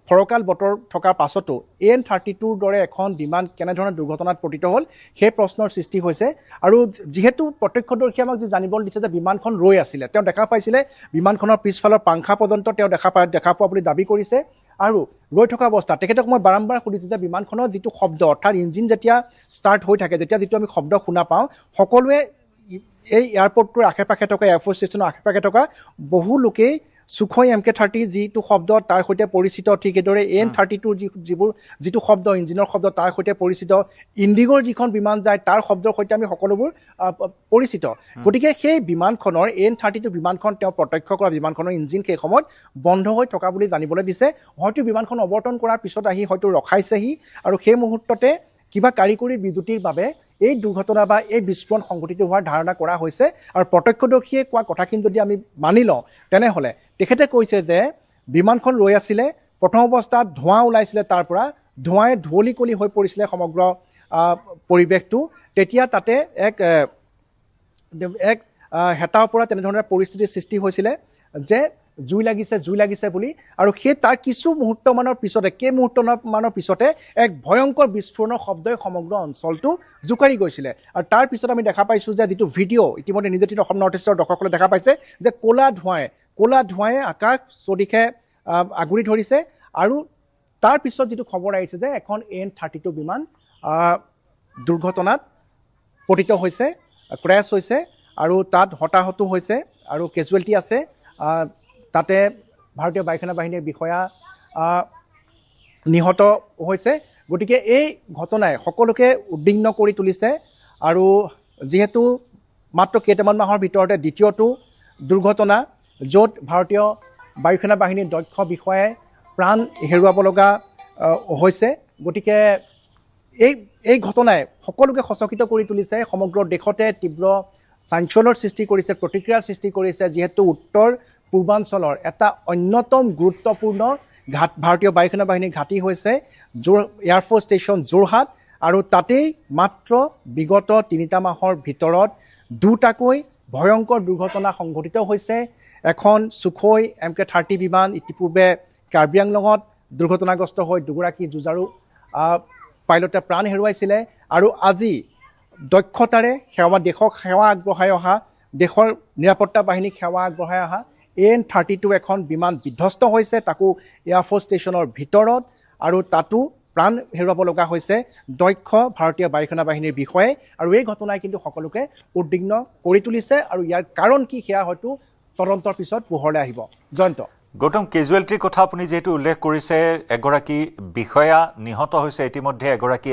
ফৰকাল বতৰ থকাৰ পাছতো AN-32ৰ দৰে এখন বিমান কেনেধৰণৰ দুৰ্ঘটনাত পতিত হ'ল সেই প্ৰশ্নৰ সৃষ্টি হৈছে আৰু যিহেতু প্ৰত্যক্ষদৰ্শী আমাক যে জানিবলৈ দিছে যে বিমানখন ৰৈ আছিলে তেওঁ দেখা পাইছিলে বিমানখনৰ পিছফালৰ পাংখা পৰ্যন্ত তেওঁ দেখা পোৱা বুলি দাবী কৰিছে আৰু ৰৈ থকা অৱস্থা তেখেতক মই বাৰম্বাৰ সুধিছোঁ যে বিমানখনৰ যিটো শব্দ অৰ্থাৎ ইঞ্জিন যেতিয়া ষ্টাৰ্ট হৈ থাকে যেতিয়া যিটো আমি শব্দ শুনা পাওঁ সকলোৱে এই এয়াৰপৰ্টটোৰ আশে পাশে থকা এয়াৰফ'ৰ্চ ষ্টেচনৰ আশে পাশে থকা বহু লোকেই Sukhoi MK-30 যিটো শব্দ তাৰ সৈতে পৰিচিত ঠিক এদৰে AN-32 যিটো শব্দ ইঞ্জিনৰ শব্দ তাৰ সৈতে পৰিচিত ইণ্ডিগোৰ যিখন বিমান যায় তাৰ শব্দৰ সৈতে আমি সকলোবোৰ পৰিচিত গতিকে সেই বিমানখনৰ AN-32 বিমানখন তেওঁ প্ৰত্যক্ষ কৰা বিমানখনৰ ইঞ্জিন সেই সময়ত বন্ধ হৈ থকা বুলি জানিবলৈ দিছে হয়তো বিমানখন অৱতৰণ কৰাৰ পিছত আহি হয়তো ৰখাইছেহি আৰু সেই মুহূৰ্ততে কিবা কাৰিকৰী বিজুতিৰ বাবে এই দুৰ্ঘটনা বা এই বিস্ফোৰণ সংঘটিত হোৱাৰ ধাৰণা কৰা হৈছে আৰু প্ৰত্যক্ষদৰ্শীয়ে কোৱা কথাখিনি যদি আমি মানি লওঁ তেনেহ'লে তেখেতে কৈছে যে বিমানখন ৰৈ আছিলে প্ৰথম অৱস্থাত ধোঁৱা ওলাইছিলে তাৰ পৰা ধোঁৱাই ধুৱলি কলি হৈ পৰিছিলে সমগ্ৰ পৰিৱেশটো তেতিয়া তাতে এক হেতাৰ পৰা তেনেধৰণৰ পৰিস্থিতিৰ সৃষ্টি হৈছিলে যে জুই লাগিছে বুলি আৰু সেই তাৰ কিছু মুহূৰ্তমানৰ পিছতে কেইমুহূৰ্তমানৰ পিছতে এক ভয়ংকৰ বিস্ফোৰণৰ শব্দই সমগ্ৰ অঞ্চলটো জোকাৰি গৈছিলে আৰু তাৰ পিছত আমি দেখা পাইছোঁ যে যিটো ভিডিঅ' ইতিমধ্যে নিউজ 18 অসম নৰ্থ ইষ্টৰ দৰ্শকসকলে দেখা পাইছে যে ক'লা ধোঁৱাই আকাশ চদিশে আগুৰি ধৰিছে আৰু তাৰ পিছত যিটো খবৰ আহিছে যে এখন AN-32 বিমান দুৰ্ঘটনাত পতিত হৈছে ক্ৰেছ হৈছে আৰু তাত হতাহতো হৈছে আৰু কেজুৱেলিটি আছে তাতে ভাৰতীয় বায়ুসেনা বাহিনীৰ বিষয়া নিহত হৈছে গতিকে এই ঘটনাই সকলোকে উদ্বিগ্ন কৰি তুলিছে আৰু যেহেতু মাত্ৰ কেইটামান মাহৰ ভিতৰতে দ্বিতীয়টো দুৰ্ঘটনা য'ত ভাৰতীয় বায়ুসেনা বাহিনীৰ দক্ষ বিষয়াই প্ৰাণ হেৰুৱাব লগা হৈছে গতিকে এই ঘটনাই সকলোকে সচকিত কৰি তুলিছে সমগ্ৰ দেশতে তীব্ৰ চাঞ্চল্যৰ সৃষ্টি কৰিছে প্ৰতিক্ৰিয়াৰ সৃষ্টি কৰিছে যিহেতু উত্তৰ পূৰ্বাঞ্চলৰ এটা অন্যতম গুৰুত্বপূৰ্ণ ভাৰতীয় বায়ুসেনা বাহিনীৰ ঘাটি হৈছে এয়াৰফ'ৰ্চ ষ্টেচন যোৰহাট আৰু তাতেই মাত্ৰ বিগত 3টা মাহৰ ভিতৰত দুটাকৈ ভয়ংকৰ দুৰ্ঘটনা সংঘটিত হৈছে এখন Sukhoi MK-30 বিমান ইতিপূৰ্বে কাৰ্বি আংলঙত দুৰ্ঘটনাগ্ৰস্ত হৈ দুগৰাকী যুঁজাৰু পাইলটে প্ৰাণ হেৰুৱাইছিলে আৰু আজি দক্ষতাৰে দেশক সেৱা আগবঢ়াই অহা দেশৰ নিৰাপত্তা বাহিনীক সেৱা আগবঢ়াই অহা AN-32 এখন বিমান বিধ্বস্ত হৈছে তাকো এয়াৰফ'ৰ্চ ষ্টেচনৰ ভিতৰত আৰু তাতো প্ৰাণ হেৰুৱাব লগা হৈছে দক্ষ ভাৰতীয় বায়ুসেনা বাহিনীৰ বিষয়ে আৰু এই ঘটনাই কিন্তু সকলোকে উদ্বিগ্ন কৰি তুলিছে আৰু ইয়াৰ কাৰণ কি সেয়া হয়তো তদন্তৰ পিছত পোহৰলৈ আহিব জয়ন্ত
গৌতম কেজুৱেলিটিৰ কথা আপুনি যেহেতু উল্লেখ কৰিছে এগৰাকী বিষয়া নিহত হৈছে ইতিমধ্যে এগৰাকী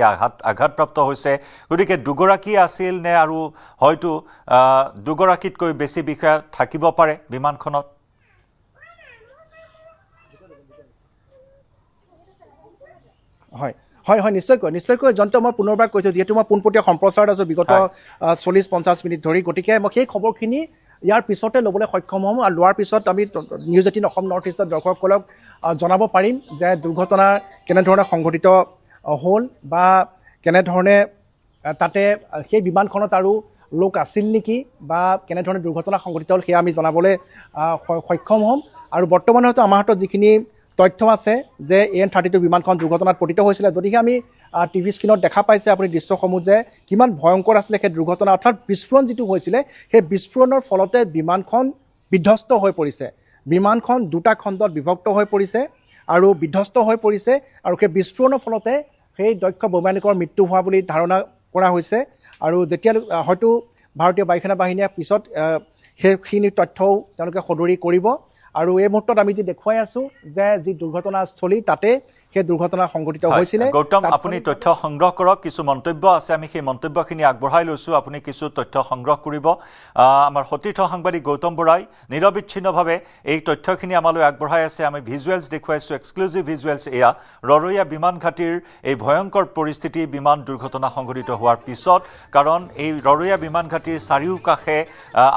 আঘাতপ্ৰাপ্ত হৈছে গতিকে দুগৰাকী আছিল নে আৰু হয়তো দুগৰাকীতকৈ বেছি বিষয়া থাকিব পাৰে বিমানখনত
হয় নিশ্চয়কৈ জন্ত মই পুনৰবাৰ কৈছোঁ যিহেতু মই পোনপটীয়া সম্প্ৰচাৰত আছোঁ বিগত 40-50 মিনিট ধৰি গতিকে মই সেই খবৰখিনি ইয়াৰ পিছতে ল'বলৈ সক্ষম হ'ম আৰু লোৱাৰ পিছত আমি নিউজ 18 অসম নৰ্থ ইষ্টৰ দৰ্শকসকলক জনাব পাৰিম যে দুৰ্ঘটনা কেনেধৰণে সংঘটিত হ'ল বা কেনেধৰণে তাতে সেই বিমানখনত আৰু লোক আছিল নেকি বা কেনেধৰণে দুৰ্ঘটনা সংঘটিত হ'ল সেয়া আমি জনাবলৈ সক্ষম হ'ম আৰু বৰ্তমান হয়তো আমাৰ হাতত যিখিনি তথ্য আছে যে AN-32 বিমানখন দুৰ্ঘটনাত পতিত হৈছিলে যদিহে আমি টিভি স্ক্ৰীনত দেখা পাইছে আপুনি দৃশ্যসমূহ যে কিমান ভয়ংকৰ আছিলে সেই দুৰ্ঘটনা অৰ্থাৎ বিস্ফোৰণ যিটো হৈছিলে সেই বিস্ফোৰণৰ ফলতে বিমানখন বিধ্বস্ত হৈ পৰিছে বিমানখন দুটা খণ্ডত বিভক্ত হৈ পৰিছে আৰু বিধ্বস্ত হৈ পৰিছে আৰু সেই বিস্ফোৰণৰ ফলতে সেই দক্ষ বৈমানিকৰ মৃত্যু হোৱা বুলি ধাৰণা কৰা হৈছে আৰু যেতিয়া হয়তো ভাৰতীয় বায়ুসেনা বাহিনীয়ে পিছত সেইখিনি তথ্যও তেওঁলোকে সদৰি কৰিব আৰু এই মুহূৰ্তত আমি যি দেখুৱাই আছোঁ যে যি দুৰ্ঘটনাস্থলী তাতে সেই দুৰ্ঘটনা সংঘটিত হৈছিলে
গৌতম আপুনি তথ্য সংগ্ৰহ কৰক কিছু মন্তব্য আছে আমি সেই মন্তব্যখিনি আগবঢ়াই লৈছোঁ আপুনি কিছু তথ্য সংগ্ৰহ কৰিব আমাৰ সতীৰ্থ সাংবাদিক গৌতম বৰাই নিৰবিচ্ছিন্নভাৱে এই তথ্যখিনি আমালৈ আগবঢ়াই আছে আমি ভিজুৱেলছ দেখুৱাইছোঁ এক্সক্লুজিভ ভিজুৱেলছ এয়া ৰৰৈয়া বিমান ঘাটিৰ এই ভয়ংকৰ পৰিস্থিতি বিমান দুৰ্ঘটনা সংঘটিত হোৱাৰ পিছত কাৰণ এই ৰৰৈয়া বিমান ঘাটিৰ চাৰিওকাষে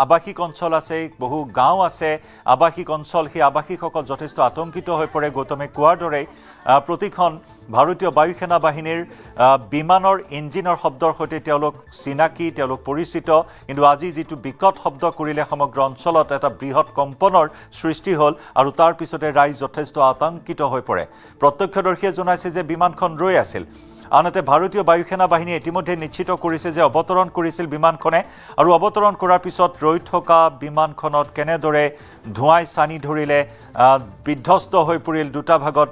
আৱাসিক অঞ্চল আছে বহু গাঁও আছে আৱাসিক অঞ্চল সেই আৱাসিকসকল যথেষ্ট আতংকিত হৈ পৰে গৌতমে কোৱাৰ দৰে প্ৰতিখন ভাৰতীয় বায়ুসেনা বাহিনীৰ বিমানৰ ইঞ্জিনৰ শব্দৰ সৈতে তেওঁলোক চিনাকি তেওঁলোক পৰিচিত কিন্তু আজি যিটো বিকট শব্দ কৰিলে সমগ্ৰ অঞ্চলত এটা বৃহৎ কম্পনৰ সৃষ্টি হ'ল আৰু তাৰ পিছতে ৰাইজ যথেষ্ট আতংকিত হৈ পৰে প্ৰত্যক্ষদৰ্শীয়ে জনাইছে যে বিমানখন ৰৈ আছিল আনহাতে ভাৰতীয় বায়ু সেনা বাহিনীয়ে ইতিমধ্যে নিশ্চিত কৰিছে যে অৱতৰণ কৰিছিল বিমানখনে আৰু অৱতৰণ কৰাৰ পিছত ৰৈ থকা বিমানখনত কেনেদৰে ধোঁৱাই চানি ধৰিলে বিধ্বস্ত হৈ পৰিল দুটা ভাগত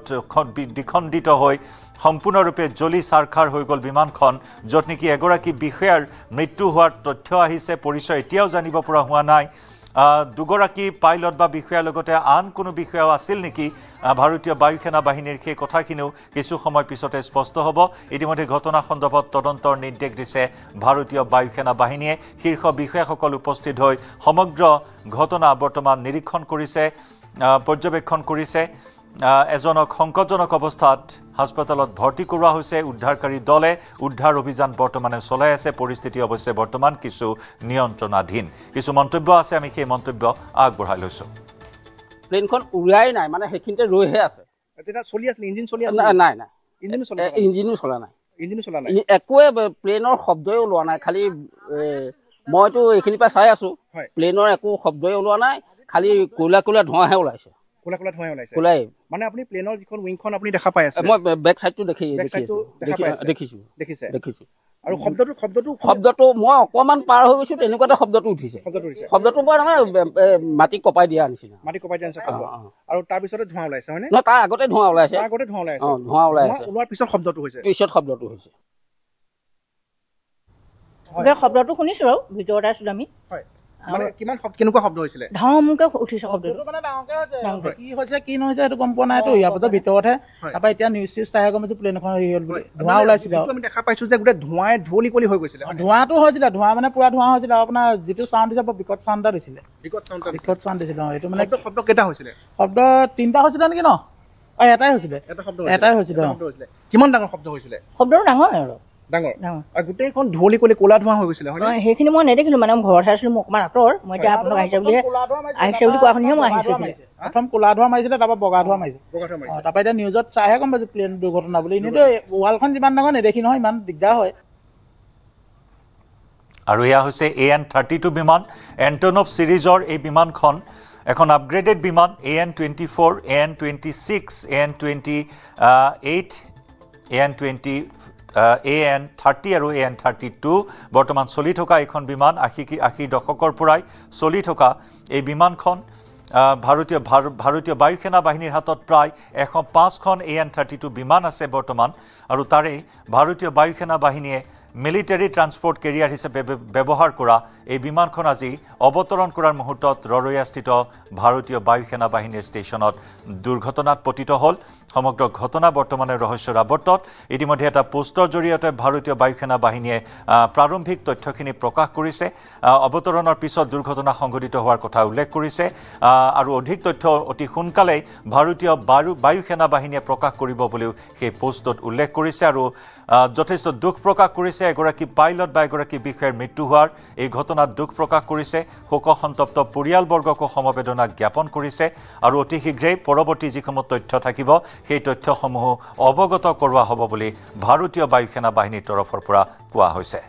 দ্বিখণ্ডিত হৈ সম্পূৰ্ণৰূপে জ্বলি চাৰখাৰ হৈ গ'ল বিমানখন য'ত নেকি এগৰাকী বিষয়াৰ মৃত্যু হোৱাৰ তথ্য আহিছে পৰিচয় এতিয়াও জানিব পৰা হোৱা নাই দুগৰাকী পাইলট বা বিষয়াৰ লগতে আন কোনো বিষয়াও আছিল নেকি ভাৰতীয় বায়ু সেনা বাহিনীৰ সেই কথাখিনিও কিছু সময় পিছতে স্পষ্ট হ'ব ইতিমধ্যে ঘটনা সন্দৰ্ভত তদন্তৰ নিৰ্দেশ দিছে ভাৰতীয় বায়ু সেনা বাহিনীয়ে শীৰ্ষ বিষয়াসকল উপস্থিত হৈ সমগ্ৰ ঘটনা বৰ্তমান নিৰীক্ষণ কৰিছে পৰ্যবেক্ষণ কৰিছে এজনক সংকটজনক অৱস্থাত হাস্পতালত ভৰ্তি কৰোৱা হৈছে উদ্ধাৰকাৰী দলে উদ্ধাৰ অভিযান বৰ্তমানে চলাই আছে পৰিস্থিতি অৱশ্যে বৰ্তমান কিছু নিয়ন্ত্ৰণাধীন কিছু মন্তব্য আছে আমি সেই মন্তব্য আগবঢ়াই লৈছোঁ
প্লেনখন উৰাই নাই মানে সেইখিনিতে ৰৈহে আছে
তেতিয়া চলি আছিল ইঞ্জিন চলি আছিল
নাই নাই
ইঞ্জিনো চলা নাই
ইঞ্জিনো চলা নাই একোৱে প্লেনৰ শব্দই ওলোৱা নাই খালি মইতো এইখিনিৰ পৰা চাই আছো প্লেনৰ একো শব্দই ওলোৱা নাই খালি ক'লা ক'লা ধোঁৱাহে ওলাইছে
কোলা কোলা ধোঁৱাই ওলাইছে
কোলাই
মানে আপুনি প্লেনৰ যিখন উইংখন আপুনি দেখা পাই আছে
মই বেক সাইডটো দেখিছো
আৰু শব্দটো
মই অকমান পাৰ হৈ গৈছো তেনেকুৱাতে শব্দটো উঠিছে শব্দটো মই নহয় মাটি কপাই দিয়া নিচিনা
আৰু তাৰ পিছতে ধোঁৱা ওলাইছে হয়নে
নহয় তাৰ আগতে ধোঁৱা ওলাইছে ধোঁৱা ওলাই আছে
ওলোৱাৰ পিছত শব্দটো হৈছে
শব্দটো শুনিছো আৰু ভিতৰতে আছিলো আমি
মানে কেনেকুৱা শব্দ হৈছিলে
ধামকে উঠিছে শব্দটো
মানে ডাঙৰকে হৈছে কি হৈছে কি নহৈছে সেইটো গম পোৱা নাইতো ইয়াৰ পাছত ভিতৰতহে তাৰপৰা এতিয়া নিউজ চাই গম পাইছো প্লেন এখন হেৰি হ'ল বুলি ধোঁৱা ওলাইছিলে
আমি দেখা পাইছো যে গোটেই ধোঁৱাই ঢলি কলি হৈ গৈছিলে
ধোঁৱাটো হৈছিলে ধোঁৱা মানে পুৰা ধোঁৱা হৈছিলে আপোনাৰ যিটো চাউণ্ড দিছে বিকট চাউণ্ড এটা দিছিলে বিকট চাউণ্ড দিছিলে এইটো মানে
শব্দ কেইটা হৈছিলে
শব্দ 3টা হৈছিলে নেকি ন এটাই হৈছিলে
কিমান ডাঙৰ শব্দ হৈছিলে
শব্দটো ডাঙৰ আৰু
ডাঙৰ আৰু গোটেইখন ঢলি কলি ক'লা ধোঁৱা হৈ গৈছিলে হয়
সেইখিনি মই নেদেখিলো মানে ঘৰত আছিলো মই অকণমান আঁতৰ মই এতিয়া আপোনালোক আহিছে বুলি কোৱা শুনিহে মই আহিছো
প্ৰথম ক'লা ধোঁৱা মাৰিছিলে তাৰপৰা বগা ধোঁৱা মাৰিছে তাৰপৰা এতিয়া নিউজত চাইহে গম পাইছো প্লেন দুৰ্ঘটনা বুলি এনেইতো ৱালখন যিমান ডাঙৰ নেদেখি নহয় ইমান দিগদাৰ হয়
আৰু এয়া হৈছে AN-32 বিমান এণ্টনভ ছিৰিজৰ এই বিমানখন এখন আপগ্ৰেডেড বিমান AN-24 AN-26 AN-28 AN-30 আৰু AN-32 বৰ্তমান চলি থকা এইখন বিমান 80 দশকৰ পৰাই চলি থকা এই বিমানখন ভাৰতীয় বায়ু সেনা বাহিনীৰ হাতত প্ৰায় 105খন AN-32 বিমান আছে বৰ্তমান আৰু তাৰে ভাৰতীয় বায়ু সেনা বাহিনীয়ে মিলিটাৰী ট্ৰান্সপৰ্ট কেৰিয়াৰ হিচাপে ব্যৱহাৰ কৰা এই বিমানখন আজি অৱতৰণ কৰাৰ মুহূৰ্তত ৰৰৈয়াস্থিত ভাৰতীয় বায়ু সেনা বাহিনীৰ ষ্টেচনত দুৰ্ঘটনাত পতিত হ'ল সমগ্ৰ ঘটনা বৰ্তমানে ৰহস্যৰ আৱৰ্তত ইতিমধ্যে এটা পোষ্টৰ জৰিয়তে ভাৰতীয় বায়ু সেনা বাহিনীয়ে প্ৰাৰম্ভিক তথ্যখিনি প্ৰকাশ কৰিছে অৱতৰণৰ পিছত দুৰ্ঘটনা সংঘটিত হোৱাৰ কথা উল্লেখ কৰিছে আৰু অধিক তথ্য অতি সোনকালেই ভাৰতীয় বায়ু সেনা বাহিনীয়ে প্ৰকাশ কৰিব বুলিও সেই পোষ্টত উল্লেখ কৰিছে আৰু যথেষ্ট দুখ প্ৰকাশ কৰিছে এগৰাকী পাইলট বা এগৰাকী বিষয়াৰ মৃত্যু হোৱাৰ এই ঘটনাত দুখ প্ৰকাশ কৰিছে শোকসন্তপ্ত পৰিয়ালবৰ্গকো সমবেদনা জ্ঞাপন কৰিছে আৰু অতি শীঘ্ৰেই পৰৱৰ্তী যিসমূহ তথ্য থাকিব সেই তথ্যসমূহ অৱগত কৰোৱা হ'ব বুলি ভাৰতীয় বায়ু সেনা বাহিনীৰ তৰফৰ পৰা কোৱা হৈছে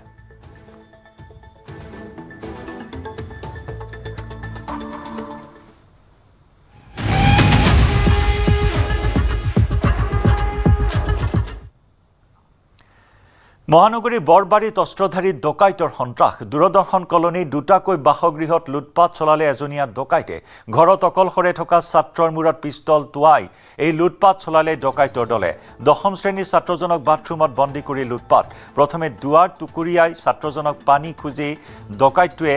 মহানগৰীৰ বৰবাৰীত অস্ত্ৰধাৰী ডকাইতৰ সন্ত্ৰাস দূৰদৰ্শন কলনী দুটাকৈ বাসগৃহত লুটপাট চলালে এজনীয়া ডকাইতে ঘৰত অকলশৰে থকা ছাত্ৰৰ মূৰত পিষ্টল টোৱাই এই লুটপাট চলালে ডকাইতৰ দলে 10ম শ্ৰেণীৰ ছাত্ৰজনক বাথৰুমত বন্দী কৰি লুটপাট প্ৰথমে দুৱাৰ টুকুৰিয়াই ছাত্ৰজনক পানী খুজি ডকাইটোৱে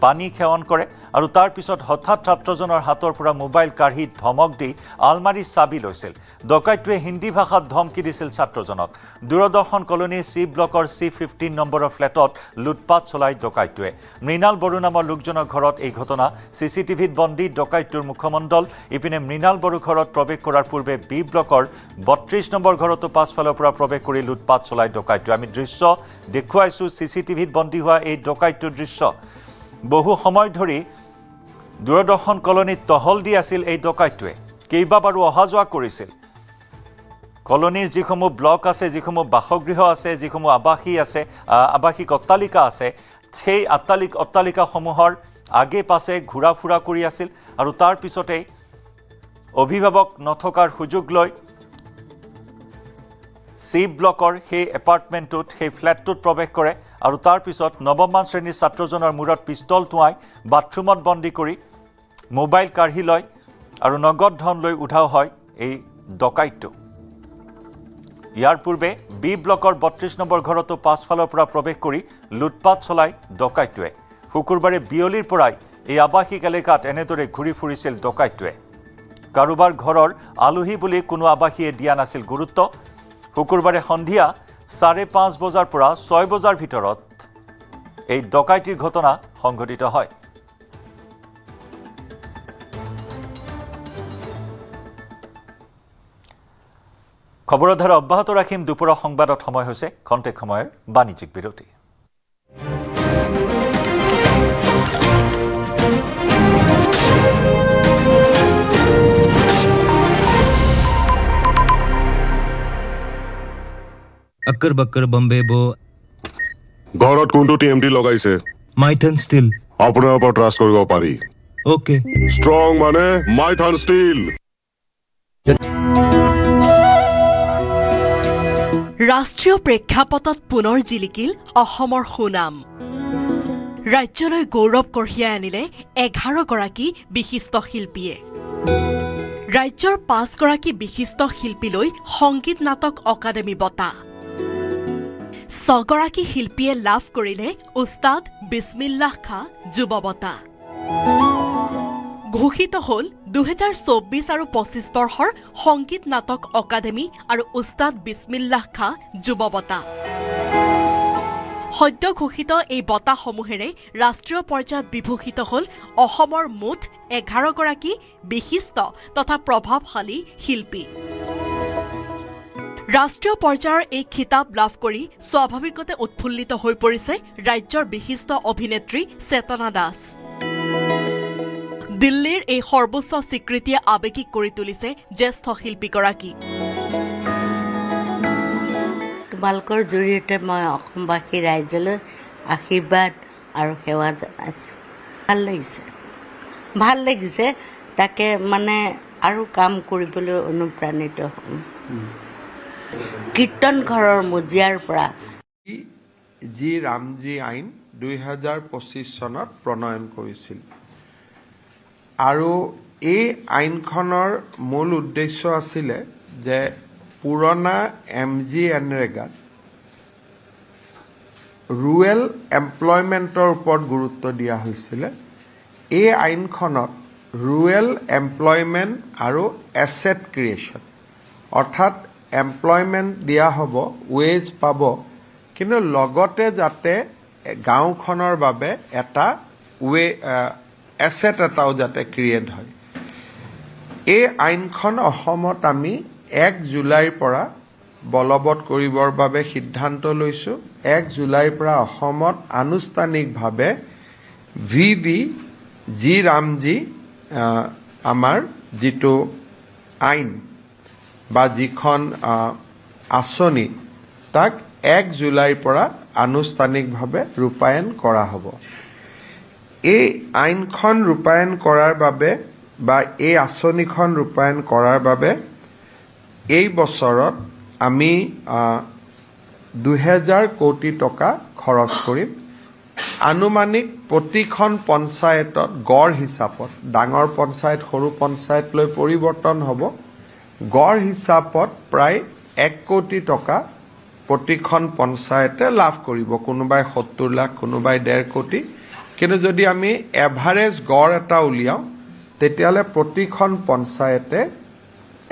পানী সেৱন কৰে আৰু তাৰ পিছত হঠাৎ ছাত্ৰজনৰ হাতৰ পৰা মোবাইল কাঢ়ি ধমক দি আলমাৰীৰ চাবি লৈছিল ডকাইটোৱে হিন্দী ভাষাত ধমকি দিছিল ছাত্ৰজনক দূৰদৰ্শন কলনীৰ C ব্লকৰ C15 নম্বৰৰ ফ্লেটত লুটপাট চলাই ডকাইটোৱে মৃণাল বড়ো নামৰ লোকজনৰ ঘৰত এই ঘটনা CCTVত বন্দী ডকাইটোৰ মুখমণ্ডল ইপিনে মৃণাল বড়ো ঘৰত প্ৰৱেশ কৰাৰ পূৰ্বে B ব্লকৰ 32 নম্বৰ ঘৰতো পাছফালৰ পৰা প্ৰৱেশ কৰি লুটপাট চলাই ডকাইটোৱে আমি দৃশ্য দেখুৱাইছো CCTVত বন্দী হোৱা এই ডকাইটোৰ দৃশ্য বহু সময় ধৰি দূৰদৰ্শন কলনীত টহল দি আছিল এই ডকাইটোৱে কেইবাবাৰো অহা যোৱা কৰিছিল কলনীৰ যিসমূহ ব্লক আছে যিসমূহ বাসগৃহ আছে যিসমূহ আৱাসিক অট্টালিকা আছে সেই অট্টালিকাসমূহৰ আগে পাছে ঘূৰা ফুৰা কৰি আছিল আৰু তাৰ পিছতে অভিভাৱক নথকাৰ সুযোগ লৈ চি ব্লকৰ সেই এপাৰ্টমেণ্টটোত সেই ফ্লেটটোত প্ৰৱেশ কৰে আৰু তাৰ পিছত নৱমমান শ্ৰেণীৰ ছাত্ৰজনৰ মূৰত পিষ্টল টোঁৱাই বাথৰুমত বন্দী কৰি মোবাইল কাঢ়ি লয় আৰু নগদ ধন লৈ উধাও হয় এই ডকাইতটো। ইয়াৰ পূৰ্বে বি ব্লকৰ ৩২ নম্বৰ ঘৰতো পাছফালৰ পৰা প্ৰৱেশ কৰি লুটপাট চলাই ডকাইতটোৱে। শুকুৰবাৰে বিয়লিৰ পৰাই এই আৱাসিক এলেকাত এনেদৰে ঘূৰি ফুৰিছিল ডকাইতটোৱে। কাৰোবাৰ ঘৰৰ আলহী বুলি কোনো আৱাসীয়ে দিয়া নাছিল গুৰুত্ব। শুকুৰবাৰে সন্ধিয়া ৫:৩০ বজাৰ পৰা ৬ বজাৰ ভিতৰত এই ডকাইতিৰ ঘটনা সংঘটিত হয়। খবৰৰ ধাৰা অব্যাহত ৰাখিম। দুপৰীয়া সংবাদত সময় হৈছে খন্তেক সময়ৰ বাণিজ্যিক বিৰতি।
अक्कर बक्कर बम्बे बो
ঘৰত কোনটো টিএমটি লগাইছে?
माइथन स्टील
আপোনাৰ ওপৰত ট্ৰাষ্ট কৰিব পাৰি।
ओके
ষ্ট্ৰং মানে মাইথান ষ্টীল।
ৰাষ্ট্ৰীয় প্ৰেক্ষাপটত পুনৰ জিলিকিল অসমৰ সুনাম। ৰাজ্যলৈ গৌৰৱ কঢ়িয়াই আনিলে 11গৰাকী বিশিষ্ট শিল্পীয়ে। ৰাজ্যৰ 5গৰাকী বিশিষ্ট শিল্পীলৈ সংগীত নাটক অকাডেমী বঁটা। 6গৰাকী শিল্পীয়ে লাভ কৰিলে উস্তাদ বিছমিল্লাহ খাঁ যুৱ বঁটা। ঘোষিত হ'ল 2024 আৰু 25 বৰ্ষৰ সংগীত নাটক অকাডেমী আৰু উস্তাদ বিছমিল্লাহ খাঁ যুৱ বঁটা। সদ্য ঘোষিত এই বঁটাসমূহেৰে ৰাষ্ট্ৰীয় পৰ্যায়ত বিভূষিত হ'ল অসমৰ মুঠ 11গৰাকী বিশিষ্ট তথা প্ৰভাৱশালী শিল্পী। ৰাষ্ট্ৰীয় পৰ্যায়ৰ এই খিতাপ লাভ কৰি স্বাভাৱিকতে উৎফুল্লিত হৈ পৰিছে ৰাজ্যৰ বিশিষ্ট অভিনেত্ৰী চেতনা দাস। দিল্লীৰ এই সৰ্বোচ্চ স্বীকৃতিয়ে আৱেগিক কৰি তুলিছে জ্যেষ্ঠ শিল্পীগৰাকী।
তোমালোকৰ জৰিয়তে মই অসমবাসী ৰাইজলৈ আশীৰ্বাদ আৰু সেৱা জনাইছোঁ। ভাল লাগিছে তাকে মানে আৰু কাম কৰিবলৈ অনুপ্ৰাণিত হ'ম। কীৰ্তন ঘৰৰ মজিয়াৰ পৰা
জি ৰামজী আইন 2025 চনত প্ৰণয়ন কৰিছিল আৰু এই আইনখনৰ মূল উদ্দেশ্য আছিলে যে পুৰণা MGNৰেগাত ৰুৰেল এমপ্লয়মেণ্টৰ ওপৰত গুৰুত্ব দিয়া হৈছিলে। এই আইনখনত ৰুৰেল এমপ্লয়মেণ্ট আৰু এছেট ক্ৰিয়েশ্যন অৰ্থাৎ এমপ্লয়মেণ্ট দিয়া হ'ব, ৱেজ পাব, কিন্তু লগতে যাতে গাঁওখনৰ বাবে এটা এছেট এটাও যাতে ক্ৰিয়েট হয়। এই আইনখন অসমত আমি 1 জুলাইৰ পৰা বলবৎ কৰিবৰ বাবে সিদ্ধান্ত লৈছোঁ। 1 জুলাইৰ পৰা অসমত আনুষ্ঠানিকভাৱে জি ৰামজী আমাৰ যিটো আইন বা যিখন আঁচনি তাক 1 জুলাইৰ পৰা আনুষ্ঠানিকভাৱে ৰূপায়ণ কৰা হ'ব। এই আইনখন ৰূপায়ণ কৰাৰ বাবে বা এই আঁচনিখন ৰূপায়ণ কৰাৰ বাবে এই বছৰত আমি 2000 কোটি টকা খৰচ কৰিম। আনুমানিক প্ৰতিখন পঞ্চায়তত গড় হিচাপত, ডাঙৰ পঞ্চায়ত সৰু পঞ্চায়ত লৈ পৰিৱৰ্তন হ'ব, গড় হিচাপত প্ৰায় 1 কোটি টকা প্ৰতিখন পঞ্চায়তে লাভ কৰিব। কোনোবাই 70 লাখ, কোনোবাই 1.5 কোটি। কিন্তু যদি আমি এভাৰেজ গড় এটা উলিয়াওঁ তেতিয়াহ'লে প্ৰতিখন পঞ্চায়তে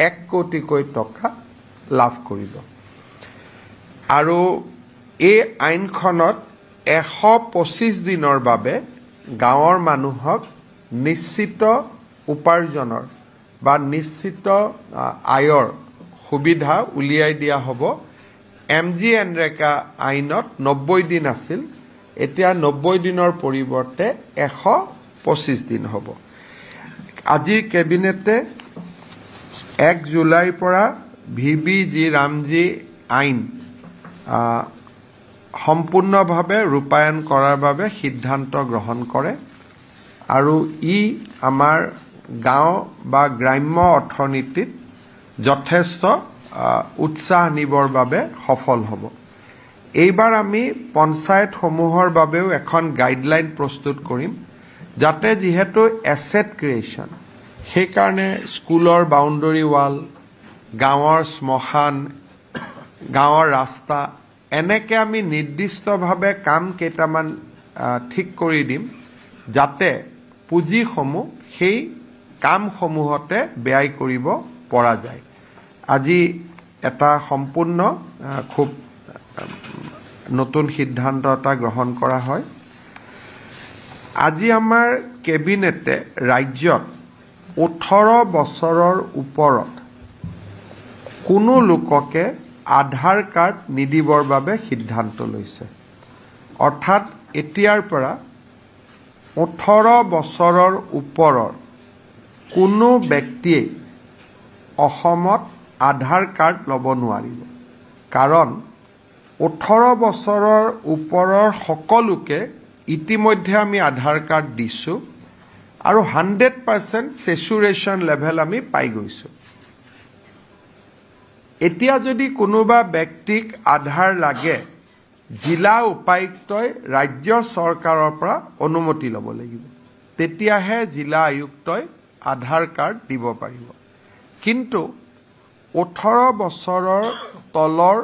1 কোটিকৈ টকা লাভ কৰিব। আৰু এই আইনখনত 125 দিনৰ বাবে গাঁৱৰ মানুহক নিশ্চিত উপাৰ্জনৰ বা নিশ্চিত আয়ৰ সুবিধা উলিয়াই দিয়া হ'ব। MGNৰেগা আইনত 90 দিন আছিল, এতিয়া 90 দিনৰ পৰিৱৰ্তে 125 দিন হ'ব। আজিৰ কেবিনেটে 1 জুলাইৰ পৰা জি ৰামজী আইন সম্পূৰ্ণভাৱে ৰূপায়ণ কৰাৰ বাবে সিদ্ধান্ত গ্ৰহণ কৰে আৰু ই আমাৰ গাঁও বা গ্ৰাম্য অৰ্থনীতিত যথেষ্ট উৎসাহ আনিবৰ বাবে সফল হ'ব। এইবাৰ আমি পঞ্চায়তসমূহৰ বাবেও এখন গাইডলাইন প্ৰস্তুত কৰিম, যাতে যিহেতু এছেট ক্ৰিয়েশ্যন, সেইকাৰণে স্কুলৰ বাউণ্ডৰী ৱাল, গাঁৱৰ শ্মশান, গাঁৱৰ ৰাস্তা, এনেকৈ আমি নিৰ্দিষ্টভাৱে কাম কেইটামান ঠিক কৰি দিম, যাতে পুঁজিসমূহ সেই কামসমূহতে ব্যয় কৰিব পৰা যায়। আজি এটা সম্পূৰ্ণ খুব নতুন সিদ্ধান্ত এটা গ্ৰহণ কৰা হয়। আজি আমাৰ কেবিনেটে ৰাজ্যত 18 বছৰৰ ওপৰত কোনো লোককে আধাৰ কাৰ্ড নিদিবৰ বাবে সিদ্ধান্ত লৈছে। অৰ্থাৎ এতিয়াৰ পৰা 18 বছৰৰ ওপৰৰ কোনো ব্যক্তিয়ে অসমত আধাৰ কাৰ্ড ল'ব নোৱাৰিব। কাৰণ 18 বছৰৰ ওপৰৰ সকলোকে ইতিমধ্যে আমি আধাৰ কাৰ্ড দিছোঁ আৰু 100% চেচুৰেশ্যন লেভেল আমি পাই গৈছোঁ। এতিয়া যদি কোনোবা ব্যক্তিক আধাৰ লাগে, জিলা উপায়ুক্তই ৰাজ্য চৰকাৰৰ পৰা অনুমতি ল'ব লাগিব, তেতিয়াহে জিলা আয়ুক্তই আধাৰ কাৰ্ড দিব পাৰিব। কিন্তু 18 বছৰৰ তলৰ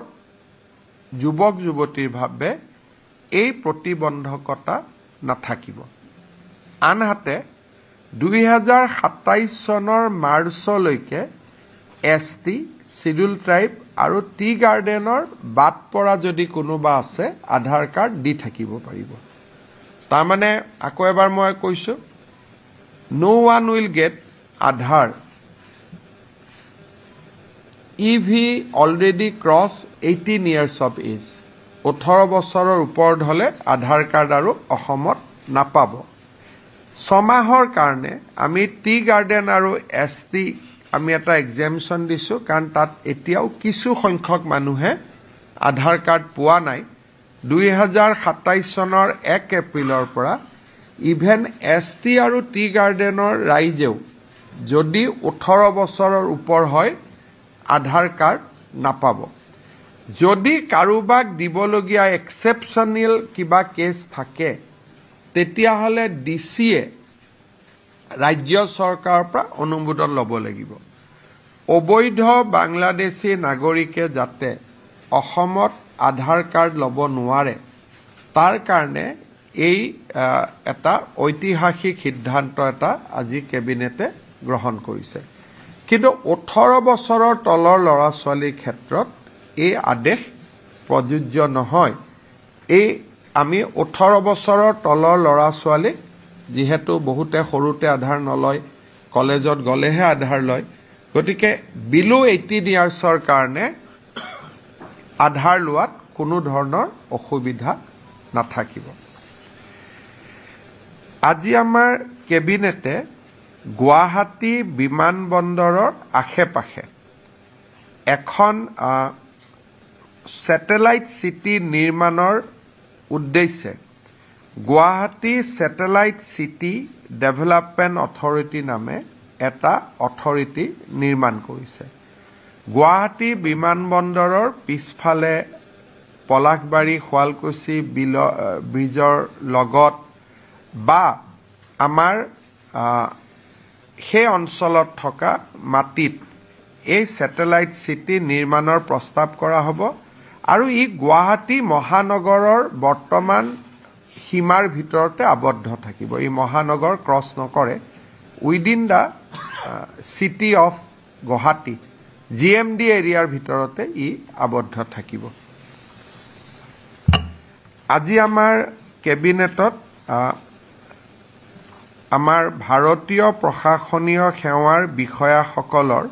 যুৱক যুৱতীৰ বাবে এই প্ৰতিবন্ধকতা নাথাকিব। আনহাতে 2027 চনৰ মাৰ্চলৈকে ST, শিডিউল ট্ৰাইব আৰু টি গাৰ্ডেনৰ বাদ পৰা যদি কোনোবা আছে, আধাৰ কাৰ্ড দি থাকিব পাৰিব। তাৰমানে আকৌ এবাৰ মই কৈছোঁ, no one will get Aadhaar if he already cross 18 years of age. 18 বছৰৰ ওপৰত হ'লে আধাৰ কাৰ্ড আৰু অসমত নাপাব। 6 মাহৰ কাৰণে আমি টি গাৰ্ডেন আৰু ST আমি এটা এক্সেমশ্যন দিছোঁ, কাৰণ তাত এতিয়াও কিছু সংখ্যক মানুহে আধাৰ কাৰ্ড পোৱা নাই। 2027 চনৰ 1 এপ্ৰিলৰ পৰা ইভেন ST আৰু টি গাৰ্ডেনৰ ৰাইজেও যদি 18 বছৰৰ ওপৰ হয়, আধাৰ কাৰ্ড নাপাব। যদি কাৰোবাক দিবলগীয়া এক্সেপশ্যনেল কিবা কেছ থাকে, তেতিয়াহ'লে DCয়ে ৰাজ্য চৰকাৰৰ পৰা অনুমোদন ল'ব লাগিব। অবৈধ বাংলাদেশী নাগৰিকে যাতে অসমত আধাৰ কাৰ্ড ল'ব নোৱাৰে, তাৰ কাৰণে এই এটা ঐতিহাসিক সিদ্ধান্ত এটা আজি কেবিনেটে গ্ৰহণ কৰিছে। কিন্তু 18 বছৰৰ তলৰ ল'ৰা ছোৱালীৰ ক্ষেত্ৰত এই আদেশ প্ৰযোজ্য নহয়। এই আমি 18 বছৰৰ তলৰ ল'ৰা ছোৱালীক, যিহেতু বহুতে সৰুতে আধাৰ নলয়, কলেজত গ'লেহে আধাৰ লয়, গতিকে বিলো 18 ইয়াৰ্ছৰ কাৰণে আধাৰ লোৱাত কোনো ধৰণৰ অসুবিধা নাথাকিব। আজি আমাৰ কেবিনেটে গুৱাহাটী বিমানবন্দৰৰ আশে-পাশে এখন ছেটেলাইট চিটি নিৰ্মাণৰ উদ্দেশ্যে Guwahati satellite city development authority নামে এটা অথৰিটি নিৰ্মাণ কৰিছে। গুৱাহাটী বিমানবন্দৰৰ পিছফালে পলাশবাৰী শুৱালকুছি ব্ৰিজৰ লগত বা আমাৰ সেই অঞ্চলত থকা মাটিত এই ছেটেলাইট চিটি নিৰ্মাণৰ প্ৰস্তাৱ কৰা হ'ব আৰু ই গুৱাহাটী মহানগৰৰ বৰ্তমান সীমাৰ ভিতৰতে আবদ্ধ থাকিব। এই মহানগৰ ক্ৰছ নকৰে, within the city of Guwahati GMD এৰিয়াৰ ভিতৰতে ই আবদ্ধ থাকিব। আজি আমাৰ কেবিনেটত আমাৰ ভাৰতীয় প্ৰশাসনীয় সেৱাৰ বিষয়াসকলৰ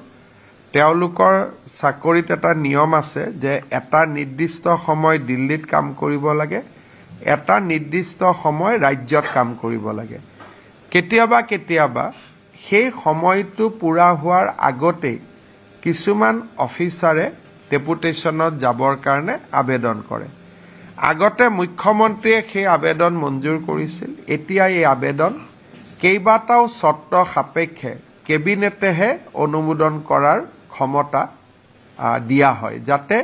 তেওঁলোকৰ চাকৰিত এটা নিয়ম আছে যে এটা নিৰ্দিষ্ট সময় দিল্লীত কাম কৰিব লাগে, এটা নিৰ্দিষ্ট সময় ৰাজ্যত কাম কৰিব লাগে। কেতিয়াবা কেতিয়াবা সেই সময়টো পূৰা হোৱাৰ আগতেই কিছুমান অফিচাৰে ডেপুটেশ্যনত যাবৰ কাৰণে আবেদন কৰে। আগতে মুখ্যমন্ত্ৰীয়ে সেই আবেদন মঞ্জুৰ কৰিছিল, এতিয়া এই আবেদন কেইবাটাও চৰ্ত সাপেক্ষে কেবিনেটেহে অনুমোদন কৰাৰ ক্ষমতা দিয়া হয় যাতে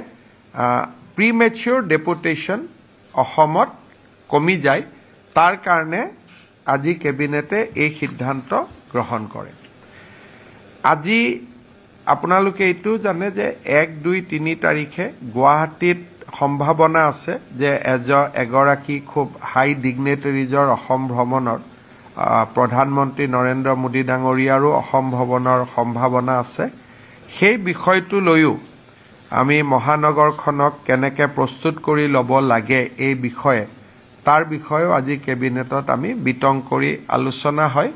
প্ৰিমেচিউৰ ডেপুটেশ্যন অসমত কমি যায় তাৰ কাৰণে আজি কেবিনেটে এই সিদ্ধান্ত গ্ৰহণ কৰে আজি আপোনালোকে এইটো জানে যে 1, 2, 3 তাৰিখে গুৱাহাটীত সম্ভাৱনা আছে যে এগৰাকী খুব হাই ডিগনেটাৰিজৰ অসম ভ্ৰমণৰ প্ৰধানমন্ত্ৰী নৰেন্দ্ৰ মোদী ডাঙৰীয়াৰো অসম ভ্ৰমণৰ সম্ভাৱনা আছে সেই বিষয়টো লৈও আমি মহানগৰখনক কেনেকৈ প্ৰস্তুত কৰি ল'ব লাগে এই বিষয়ে তাৰ বিষয়েও আজি কেবিনেটত আমি বিতং কৰি আলোচনা হয়